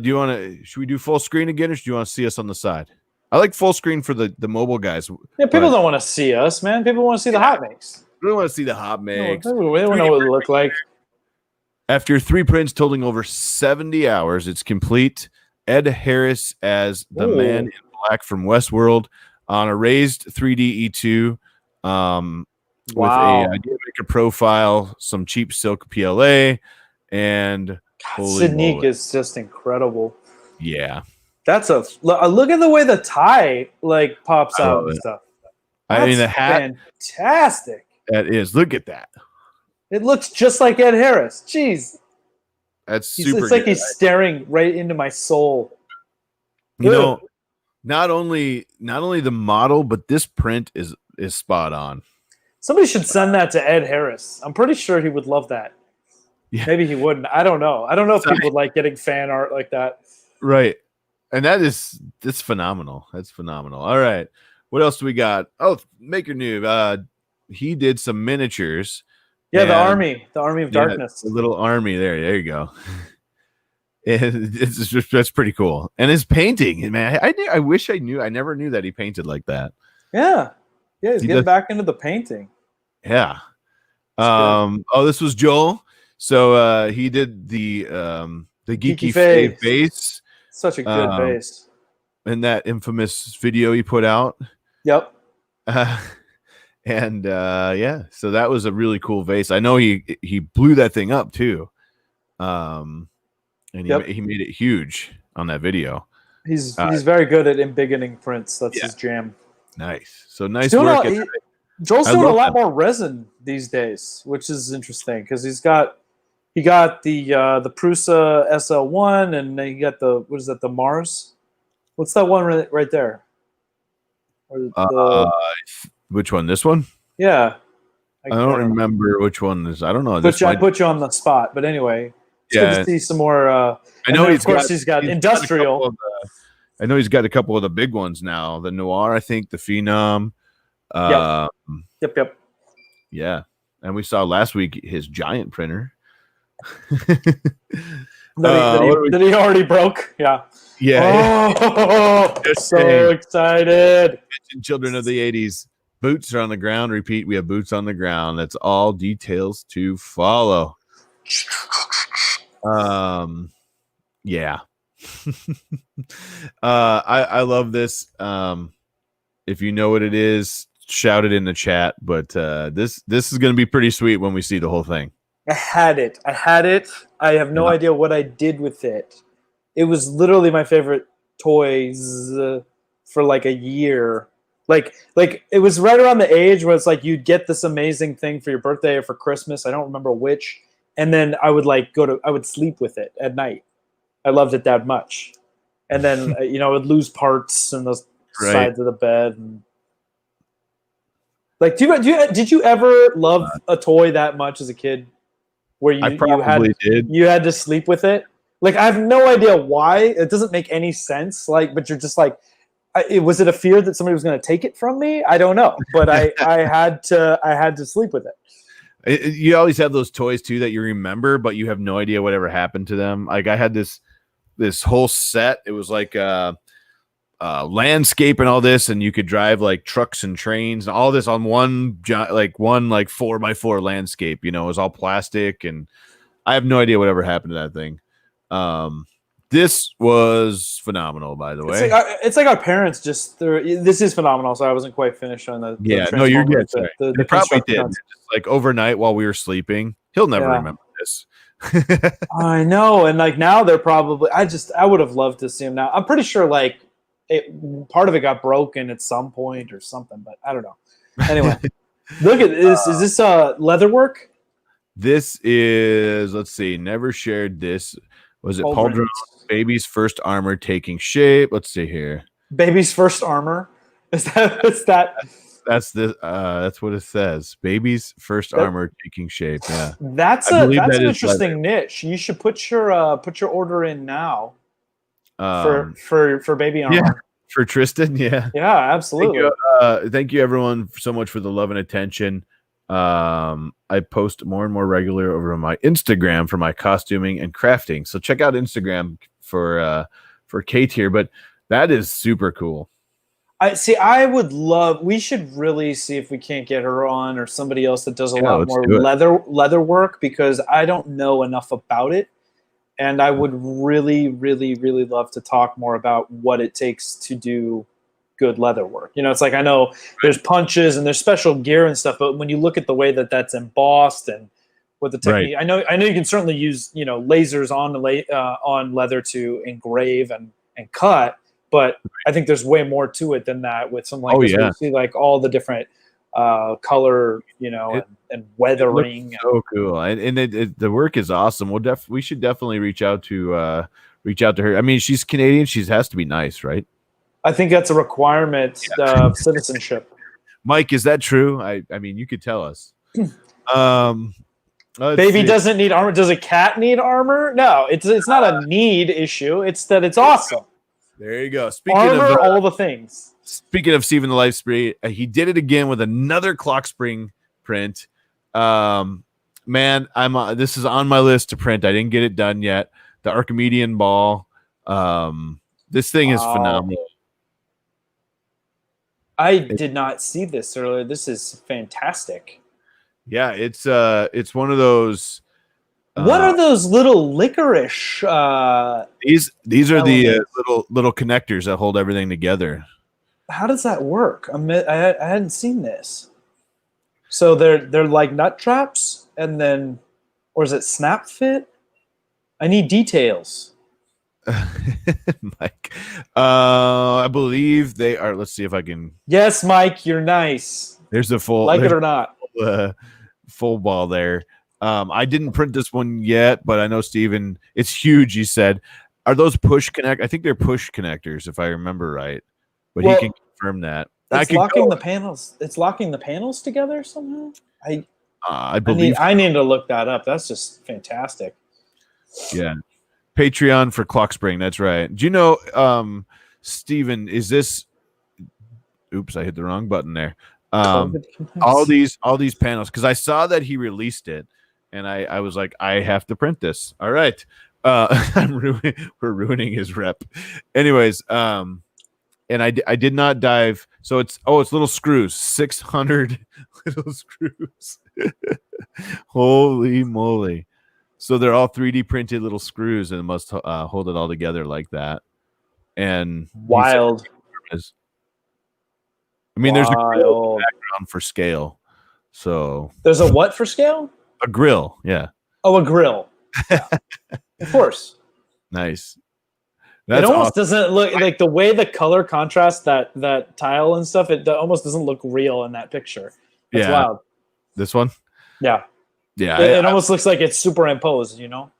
should we do full screen again, or do you want to see us on the side? I like full screen for the mobile guys. Yeah, people don't want to see us, man. People want to see the hot makes. We don't want to see the hot makes. We don't know what it look like. After 3 prints totaling over 70 hours, it's complete. Ed Harris as the man in black from Westworld on a raised 3D E2 with a Idea Maker profile, some cheap silk PLA, and Sneak is just incredible. Yeah. That's look at the way the tie like pops out and stuff. I mean, the hat, fantastic. That is. Look at that. It looks just like Ed Harris. Jeez. That's super. It's like he's staring right into my soul. You know, not only the model, but this print is spot on. Somebody should send that to Ed Harris. I'm pretty sure he would love that. Yeah. Maybe he wouldn't. I don't know. I don't know if people would like getting fan art like that. Right. And that's phenomenal. That's phenomenal. All right. What else do we got? Oh, Maker Noob. He did some miniatures. Yeah, the army of darkness. The little army there. There you go. And that's pretty cool. And his painting, man, I wish I knew. I never knew that he painted like that. Yeah. Yeah, he's getting back into the painting. Yeah. This was Joel. So he did the Geeky Fave base. Such a good base. And that infamous video he put out. Yep. So that was a really cool vase. I know he blew that thing up too. And he made it huge on that video. He's very good at embiggening prints. That's his jam. Nice. So nice work. Joel's doing a lot more resin these days, which is interesting because he got the Prusa SL1 and then he got the Mars. What's that one right there? Which one? This one? Yeah. I don't remember which one is. I don't know. I put you on the spot, but anyway, it's good to see some more. I know he's got industrial. I know he's got a couple of the big ones now. The Noir, I think, the Phenom. Yep. Yeah, and we saw last week his giant printer. that he already broke. Yeah. Yeah. Oh, so excited. Children of the 80s. Boots are on the ground. Repeat, we have boots on the ground. That's all details to follow. Yeah. I love this. If you know what it is, shout it in the chat. But this is going to be pretty sweet when we see the whole thing. I had it. I have no idea what I did with it. It was literally my favorite toys for like a year. Like it was right around the age where it's like you'd get this amazing thing for your birthday or for Christmas. I don't remember which. And then I would I would sleep with it at night. I loved it that much. And then I would lose parts in the sides of the bed. And like, did you ever love a toy that much as a kid? Where you had to sleep with it? Like, I have no idea why. It doesn't make any sense. Like, but you're just like, was it a fear that somebody was going to take it from me? I don't know, but I had to sleep with it. You always have those toys too that you remember, but you have no idea whatever happened to them. Like I had this whole set. It was like landscape and all this, and you could drive like trucks and trains and all this on one 4x4 landscape. It was all plastic, and I have no idea whatever happened to that thing. This was phenomenal, by the way. It's like our parents this is phenomenal. So I wasn't quite finished on the no, you're good. They probably did. Just like overnight while we were sleeping. He'll never remember this. I know, and like now they're probably. I would have loved to see him now. I'm pretty sure like part of it got broken at some point or something, but I don't know. Anyway, look at this. Is this leather work? This is. Let's see. Never shared this. Was it Paul Drone's Baby's First Armor taking shape? Let's see here. Baby's First Armor? Is that? That's what it says. Baby's First Armor taking shape. Yeah. That's an interesting niche. You should put your order in now. For baby armor. Yeah, for Tristan. Yeah. Yeah, absolutely. Thank you everyone so much for the love and attention. I post more and more regular over on my Instagram for my costuming and crafting. So check out Instagram for Kate here, but that is super cool. I would love, we should really see if we can't get her on, or somebody else that does a lot more leather work, because I don't know enough about it. And I would really, really, really love to talk more about what it takes to do good leather work. It's like, I know there's punches and there's special gear and stuff, but when you look at the way that that's embossed and what the technique, I know you can certainly use, lasers on leather to engrave and cut, but I think there's way more to it than that with something like this. You see like all the different color, and weathering. So cool. And the work is awesome. We should definitely reach out to her. I mean, she's Canadian. She has to be nice, right? I think that's a requirement of citizenship. Mike, is that true? I mean, you could tell us. Baby doesn't need armor. Does a cat need armor? No, it's not a need issue. It's that it's awesome. There you go. Armor, all the things. Speaking of Steven the Life Spree, he did it again with another clock spring print. Man, this is on my list to print. I didn't get it done yet. The Archimedean ball. This thing is phenomenal. I did not see this earlier. This is fantastic. Yeah, it's one of those. What are those little licorice? These are the little connectors that hold everything together. How does that work? I hadn't seen this. So they're like nut traps, and then, or is it snap fit? I need details. Mike, I believe they are. Let's see if I can. Yes, Mike, you're nice. There's a full, like it or not, full ball there. I didn't print this one yet, but I know Steven, it's huge. He said, "Are those push connect?" I think they're push connectors, if I remember right. But he can confirm that. It's locking the panels. It's locking the panels together somehow. I believe. I need to look that up. That's just fantastic. Yeah. Patreon for Clock Spring. That's right. Do you know, Steven, is this, oops, I hit the wrong button there. All these panels, because I saw that he released it and I was like, I have to print this. All right. We're ruining his rep. Anyways, and I did not dive. So it's little screws, 600 little screws. Holy moly. So they're all 3D printed little screws and must hold it all together like that. And wild. I mean, there's a grill background for scale. So there's a what for scale? A grill, yeah. Oh, a grill. Yeah. Of course. Nice. It almost doesn't look like the way the color contrast that tile and stuff. It almost doesn't look real in that picture. That's wild. This one? Yeah. Yeah. It almost looks like it's superimposed, And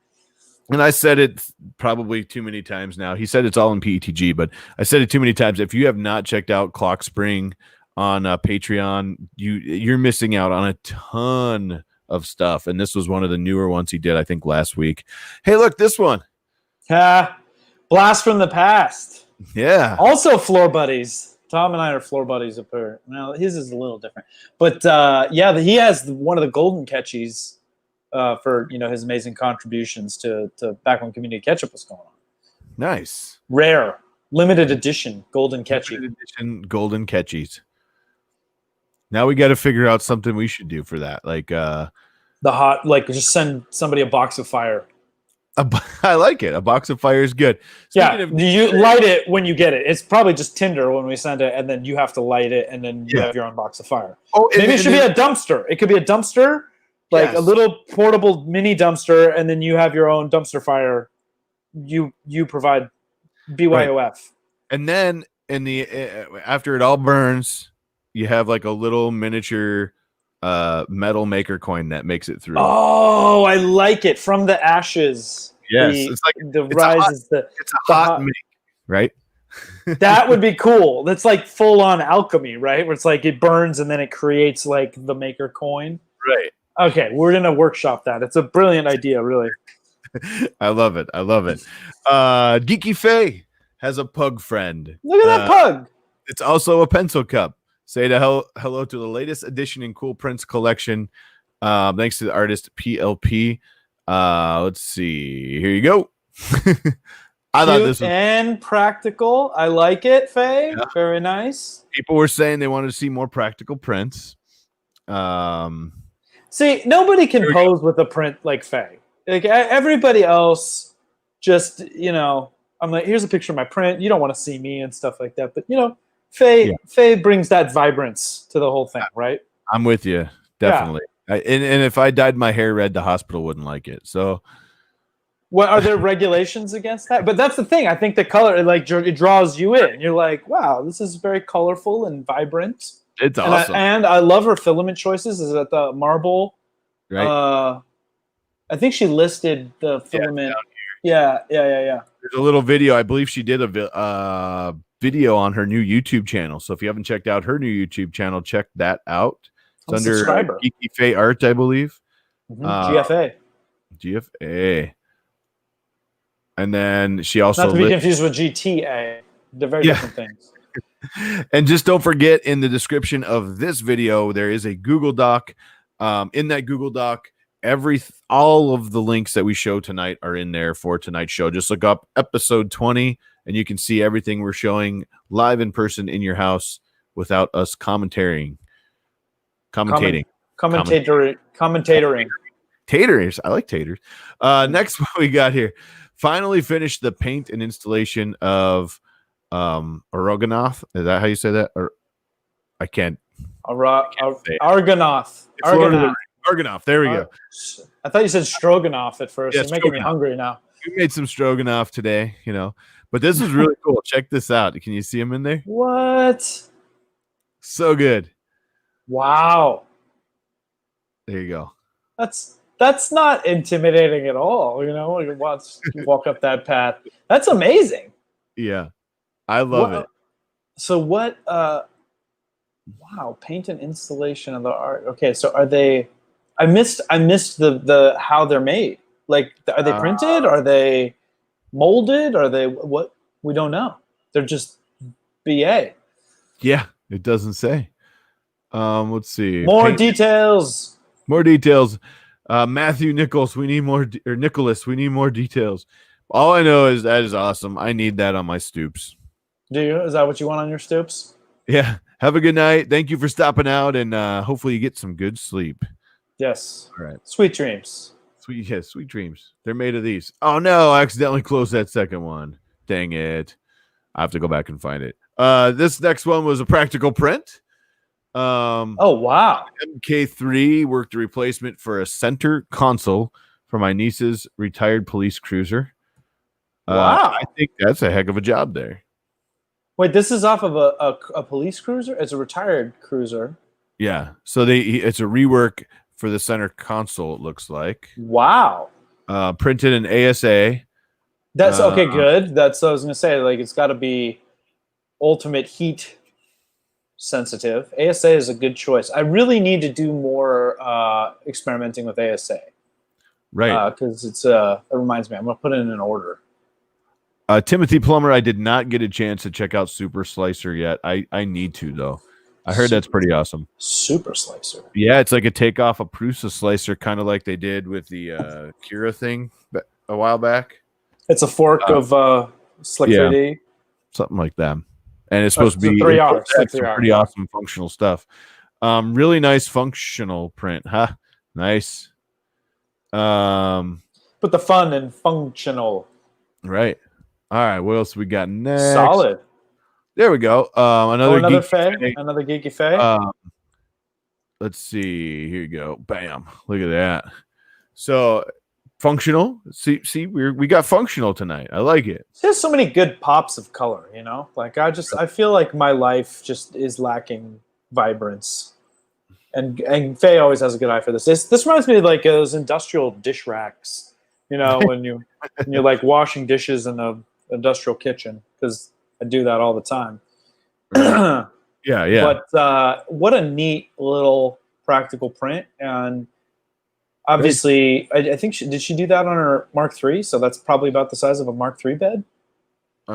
I said it probably too many times now. He said it's all in PETG, but I said it too many times. If you have not checked out Clock Spring on Patreon, you're missing out on a ton of stuff. And this was one of the newer ones he did, I think, last week. Hey, look, this one. Blast from the past. Yeah. Also floor buddies. Tom and I are floor buddies up here. Now his is a little different, but he has one of the golden catchies for his amazing contributions to back when Community Ketchup was going on. Nice, rare, limited edition golden catchy. Limited edition golden catchies. Now we got to figure out something we should do for that, like just send somebody a box of fire. I like it. A box of fire is good. You light it when you get it. It's probably just Tinder when we send it, and then you have to light it, and then you have your own box of fire. Oh, maybe it should be a dumpster. It could be a dumpster, like a little portable mini dumpster, and then you have your own dumpster fire. You provide BYOF, right. And then after it all burns, you have like a little miniature metal maker coin that makes it through. Oh, I like it. From the ashes. Yes, it's a hot make, right? That would be cool. That's like full on alchemy, right? Where it's like it burns and then it creates like the maker coin. Right. Okay, we're gonna workshop that. It's a brilliant idea, really. I love it. Geeky Faye has a pug friend. Look at that pug. It's also a pencil cup. Say hello to the latest edition in Cool Prints collection. Thanks to the artist PLP. Let's see. Here you go. I thought this was and practical. I like it, Faye. Yeah. Very nice. People were saying they wanted to see more practical prints. See, nobody can pose with a print like Faye. Like everybody else, just I'm like, here's a picture of my print. You don't want to see me and stuff like that, but Faye brings that vibrance to the whole thing, right? I'm with you, definitely. Yeah. And if I dyed my hair red, the hospital wouldn't like it. So. What are there regulations against that? But that's the thing. I think the color it draws you in. You're like, wow, this is very colorful and vibrant. It's awesome. And I love her filament choices. Is that the marble? Right. I think she listed the filament. Yeah. There's a little video. I believe she did a video on her new YouTube channel. So if you haven't checked out her new YouTube channel, check that out. It's under Geeky Faye Art, I believe. GFA. GFA. And then she also not to be confused with GTA. They're very different things. And just don't forget, in the description of this video, there is a Google Doc. In that Google Doc, all of the links that we show tonight are in there for tonight's show. Just look up episode 20, and you can see everything we're showing live in person in your house without us commentating. Taters. I like taters. Next, what we got here. Finally finished the paint and installation of Oregano. Is that how you say that? Or I can't. Argonath. Argonath. There we go. I thought you said stroganoff at first. You're making me hungry now. We made some stroganoff today, But this is really cool. Check this out. Can you see them in there? What? So good. Wow. There you go. That's not intimidating at all. You walk up that path. That's amazing. Yeah. I love it. So what wow, paint and installation of the art. Okay, so are they I missed the how they're made. Like, are they printed? Are they molded? Are they what? We don't know. They're just BA. Yeah, it doesn't say. Let's see. More details. Matthew Nichols, we need more, or Nicholas, we need more details. All I know is that is awesome. I need that on my stoops. Do you? Is that what you want on your stoops? Yeah. Have a good night. Thank you for stopping out, and hopefully you get some good sleep. Yes. All right. Sweet dreams. Sweet dreams. They're made of these. Oh no, I accidentally closed that second one. Dang it. I have to go back and find it. This next one was a practical print. Oh wow. MK3 worked a replacement for a center console for my niece's retired police cruiser. Wow. I think that's a heck of a job there. Wait, this is off of a police cruiser? It's a retired cruiser. Yeah. So it's a rework for the center console, it looks like. Wow. Printed in ASA. That's okay, good. That's what I was gonna say. Like, it's gotta be ultimate heat sensitive. ASA is a good choice. I really need to do more experimenting with ASA. Right. Because it reminds me, I'm gonna put it in an order. Timothy Plummer, I did not get a chance to check out Super Slicer yet. I need to, though. I heard that's pretty awesome. Super Slicer. Yeah, it's like a takeoff of Prusa Slicer, kind of like they did with the Kira thing a while back. It's a fork of Slick 3D. Something like that. And it's supposed to be pretty awesome functional stuff. Really nice functional print, huh? Nice. Put the fun in functional. Right. All right. What else we got next? Solid. There we go. Another geeky Faye. Let's see. Here you go. Bam. Look at that. So functional. See, we got functional tonight. I like it. There's so many good pops of color, Like I feel like my life just is lacking vibrance. And Faye always has a good eye for this. This reminds me of like those industrial dish racks, when you're like washing dishes in a industrial kitchen, because I do that all the time. Yeah. But what a neat little practical print. And obviously, I think did she do that on her Mark III? So that's probably about the size of a Mark III bed. I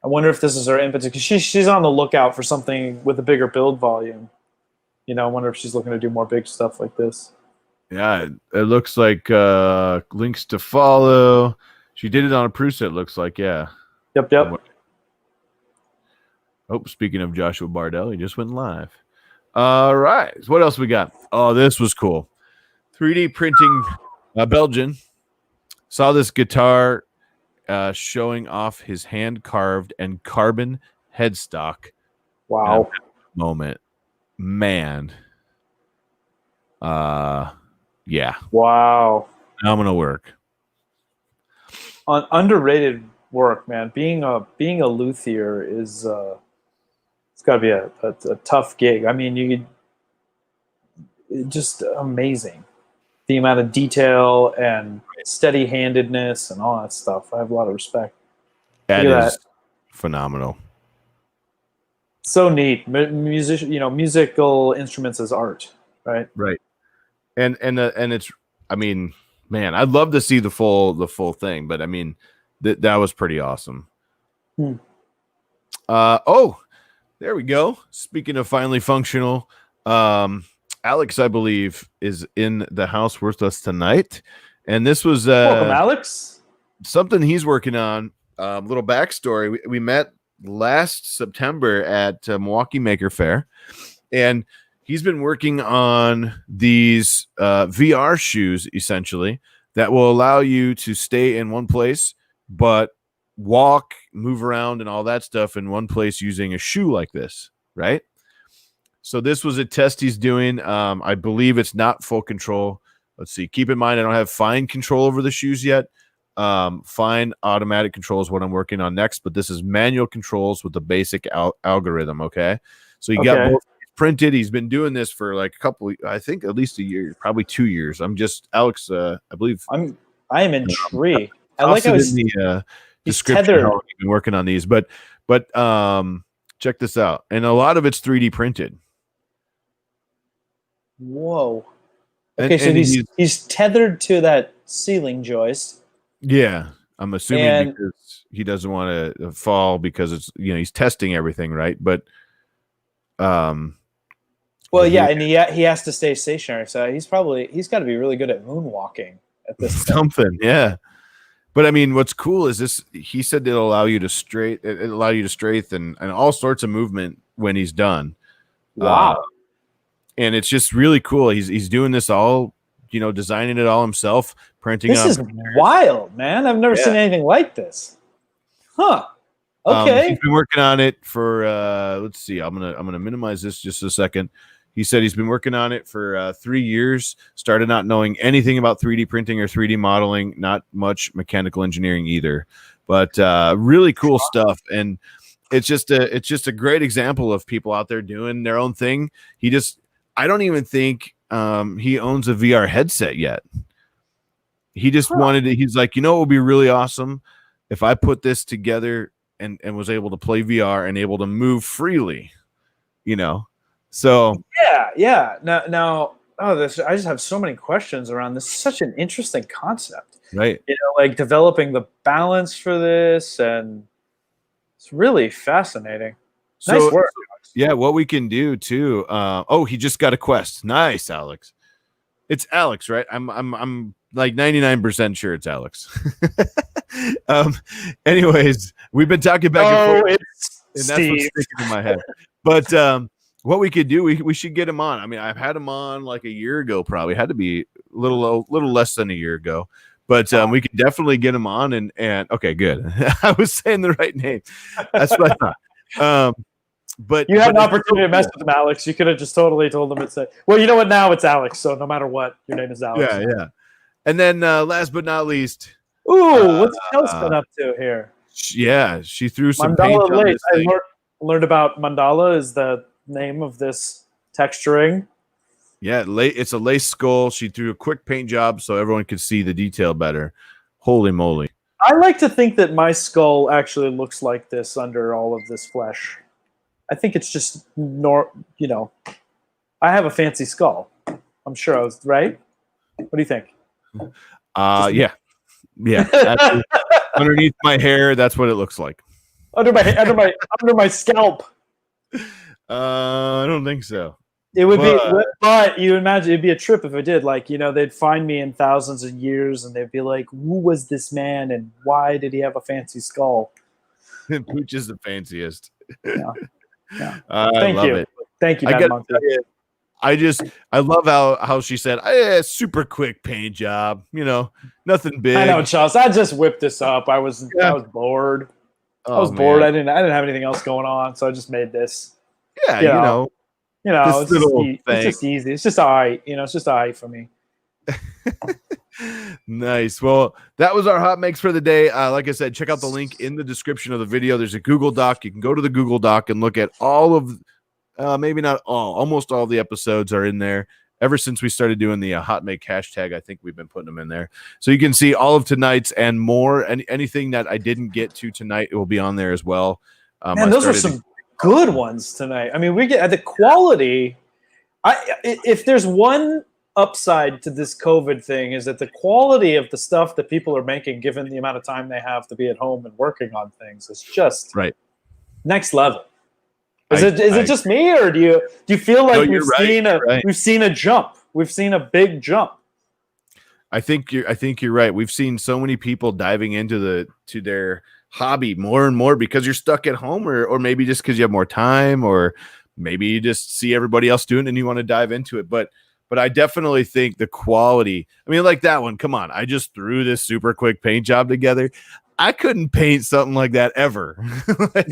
wonder if this is her impetus, because she's on the lookout for something with a bigger build volume. I wonder if she's looking to do more big stuff like this. Yeah, it looks like links to follow. She did it on a Prusa, it looks like, yeah. Yep. Oh, speaking of Joshua Bardell, he just went live. All right. So what else we got? Oh, this was cool. 3D printing Belgian. Saw this guitar showing off his hand-carved and carbon headstock. Wow. Moment. Man. Yeah. Wow. Phenomenal work. On underrated work, man. Being a luthier is it's got to be a tough gig. I mean, just amazing. The amount of detail and steady-handedness and all that stuff. I have a lot of respect. That is phenomenal. So neat. Musical instruments as art, right? Right. And it's, I mean, man, I'd love to see the full thing, but I mean, that was pretty awesome. Oh, there we go. Speaking of finally functional, Alex, I believe, is in the house with us tonight, and this was welcome, Alex. Something he's working on. Little backstory: we met last September at Milwaukee Maker Faire, and he's been working on these VR shoes, essentially, that will allow you to stay in one place, but walk, move around, and all that stuff in one place using a shoe like this, right? So this was a test he's doing. I believe it's not full control. Let's see. Keep in mind, I don't have fine control over the shoes yet. Fine automatic control is what I'm working on next, but this is manual controls with the basic algorithm, okay? So you got both printed. He's been doing this for like a couple, I think at least a year, probably 2 years. I'm just, Alex, I believe. I am intrigued. I like I was in the description how you've been working on these, but check this out. And a lot of it's 3D printed. Whoa. Okay, so he's tethered to that ceiling joist. Yeah, I'm assuming because he doesn't want to fall because it's, he's testing everything, right? But well, yeah, and he has to stay stationary, so he's got to be really good at moonwalking at this something, yeah. But I mean, what's cool is this. He said it'll allow you to straighten and all sorts of movement when he's done. Wow. And it's just really cool. He's doing this all, designing it all himself, printing. This is wild, man. I've never seen anything like this. Huh. Okay. He's been working on it for let's see. I'm gonna minimize this just a second. He said he's been working on it for 3 years. Started not knowing anything about 3D printing or 3D modeling, not much mechanical engineering either. But really cool stuff. And it's just a great example of people out there doing their own thing. I don't even think he owns a VR headset yet. He just wanted to, he's like, it would be really awesome if I put this together and was able to play VR and able to move freely, So yeah. Now, I just have so many questions around this. It's such an interesting concept, right? Like developing the balance for this, and it's really fascinating. Nice work. Yeah, what we can do too. He just got a quest. Nice, Alex. It's Alex, right? I'm like 99% sure it's Alex. Anyways, we've been talking back and forth, and that's what's sticking in my head. But what we could do, we should get him on. I mean, I've had him on like a year ago, probably had to be a little less than a year ago. But we could definitely get him on. And okay, good. I was saying the right name. That's what I thought. But you had an opportunity to mess with him, Alex. You could have just totally told him well, you know what? Now it's Alex. So no matter what, your name is Alex. Yeah. And then last but not least, what's Chelsea been up to here? Yeah, she threw some mandala paint on this thing. I learned about mandala is the name of this texturing. Yeah, it's a lace skull. She threw a quick paint job so everyone could see the detail better. Holy moly! I like to think that my skull actually looks like this under all of this flesh. I think it's just I have a fancy skull. I'm sure I was right. What do you think? Yeah. Underneath my hair, that's what it looks like. under my scalp. I don't think so. It would be, but you imagine it'd be a trip if it did. Like, they'd find me in thousands of years, and they'd be like, "Who was this man, and why did he have a fancy skull?" Pooch is the fanciest. Yeah. I love it. Thank you, Bad Monkey. I love how she said, super quick paint job, nothing big. I know, Charles. I just whipped this up. I was bored. I was bored. I didn't have anything else going on, so I just made this. Yeah, it's just easy. It's just all right. It's just all right for me. Nice. Well, that was our hot makes for the day. Like I said, check out the link in the description of the video. There's a Google Doc. You can go to the Google Doc and look at all of, maybe not all, almost all the episodes are in there. Ever since we started doing the hot make hashtag, I think we've been putting them in there. So you can see all of tonight's and more. And anything that I didn't get to tonight, it will be on there as well. Man, those were some good ones tonight. I mean, we get the quality. If there's one upside to this COVID thing, is that the quality of the stuff that people are making, given the amount of time they have to be at home and working on things, is just next level. Is it just me, or do you feel like we've seen a jump? We've seen a big jump. I think you're right. We've seen so many people diving into their hobby more and more because you're stuck at home, or maybe just because you have more time, or maybe you just see everybody else doing it and you want to dive into it. But I definitely think the quality, I mean, like that one, come on, I just threw this super quick paint job together. I couldn't paint something like that ever. What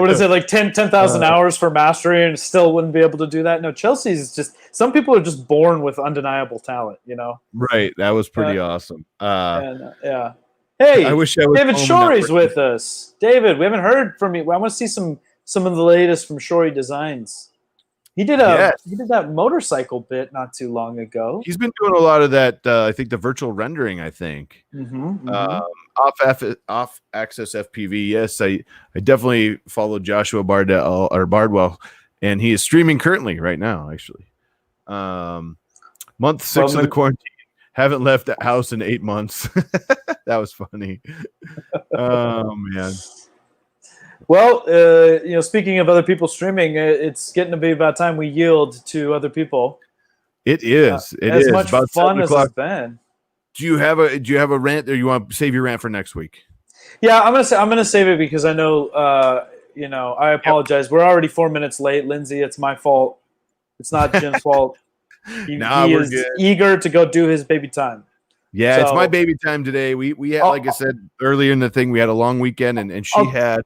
is it, like 10,000 hours for mastery, and still wouldn't be able to do that? No, Chelsea's just, some people are just born with undeniable talent, Right. That was pretty awesome. Hey, I wish I was David Shory's with us. David, we haven't heard from you. I want to see some of the latest from Shory Designs. He did that motorcycle bit not too long ago. He's been doing a lot of that. I think the virtual rendering. I think off access FPV. Yes, I definitely followed Joshua Bardwell, and he is streaming currently right now. Actually, month 6 of the quarantine. Haven't left the house in 8 months. That was funny. Oh man. Well, speaking of other people streaming, it's getting to be about time we yield to other people. It is. As much fun as it's been. Do you have a rant, or you want to save your rant for next week? Yeah, I'm gonna save it because I know. I apologize. Yep. We're already 4 minutes late, Lindsay. It's my fault. It's not Jim's fault. He is good. Eager to go do his baby time. Yeah, so, it's my baby time today. We had, like I said earlier in the thing, we had a long weekend, and she had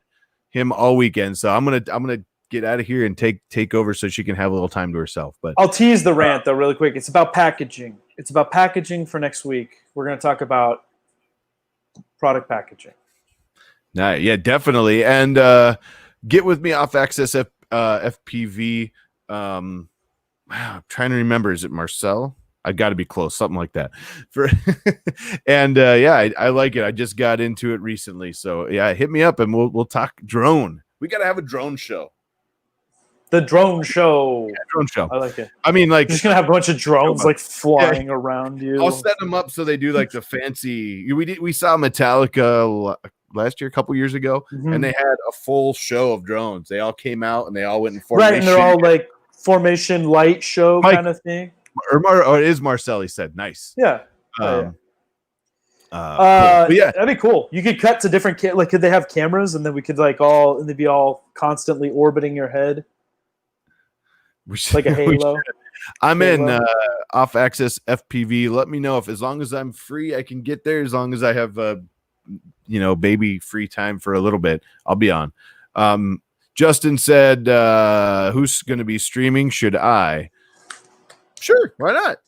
him all weekend. So I'm gonna get out of here and take over so she can have a little time to herself. But I'll tease the rant though really quick. It's about packaging. It's about packaging for next week. We're gonna talk about product packaging. Yeah, definitely. And get with me off access FPV. Wow, I'm trying to remember. Is it Marcel? I got to be close, something like that. And I like it. I just got into it recently, so yeah, hit me up and we'll talk drone. We got to have a drone show. The drone show. Yeah, drone show. I like it. I mean, like, you're just gonna have a bunch of drones like flying around you. I'll set them up so they do like the fancy. We saw Metallica last year, a couple years ago, and they had a full show of drones. They all came out and they all went in formation. Right, and they're all like formation light show kind of thing. Or it is Marcel, he said. Nice. Yeah. Cool. Yeah, that'd be cool. You could cut to different like, could they have cameras, and then we could and they'd be all constantly orbiting your head like a halo. I'm in off access FPV. Let me know as long as I'm free, I can get there. As long as I have baby free time for a little bit, I'll be on. Justin said, who's going to be streaming? Should I? Sure, why not?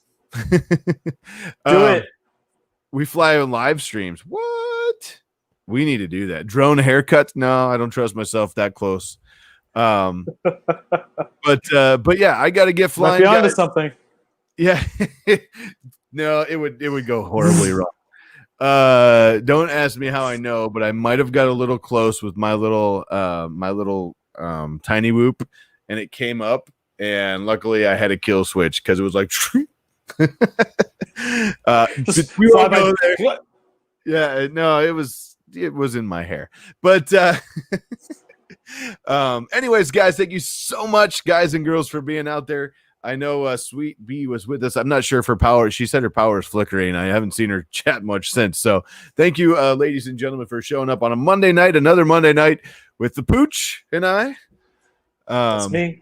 Do it. We fly on live streams. What? We need to do that. Drone haircuts? No, I don't trust myself that close. But yeah, I got to get flying. Might be onto something. Yeah. No, it would go horribly wrong. Don't ask me how I know, but I might have got a little close with my little tiny whoop, and it came up, and luckily I had a kill switch because it was like we won't go there. Yeah, no, it was it was in my hair. But anyways, guys, thank you so much, guys and girls, for being out there. I know Sweet Bee was with us. I'm not sure if her power, she said her power is flickering. I haven't seen her chat much since. So thank you, ladies and gentlemen, for showing up on a Monday night, another Monday night with the Pooch and I. That's me.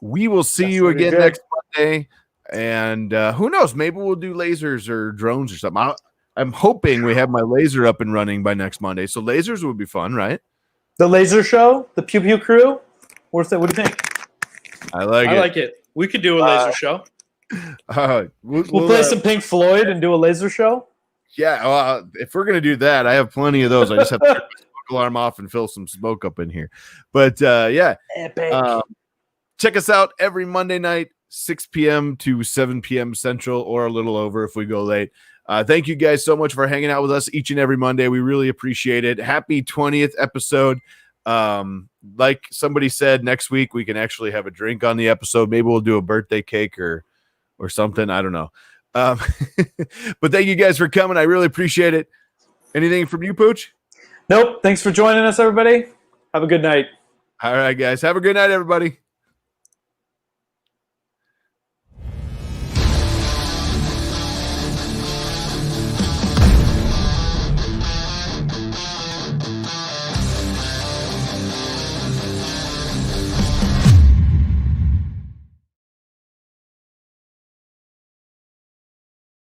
We will see you again next Monday. And who knows? Maybe we'll do lasers or drones or something. I'm hoping we have my laser up and running by next Monday. So lasers would be fun, right? The laser show, the Pew Pew Crew. What do you think? I like it. We could do a laser show. We'll play some Pink Floyd and do a laser show. Yeah, well, if we're gonna do that, I have plenty of those. I just have to turn my smoke alarm off and fill some smoke up in here. But yeah, epic. Check us out every Monday night, 6 p.m. to 7 p.m. Central, or a little over if we go late. Thank you guys so much for hanging out with us each and every Monday. We really appreciate it. Happy 20th episode. Like somebody said, next week we can actually have a drink on the episode. Maybe we'll do a birthday cake or something. I don't know. But thank you guys for coming. I really appreciate it. Anything from you, Pooch? Nope. Thanks for joining us, everybody. Have a good night. All right, guys. Have a good night, everybody.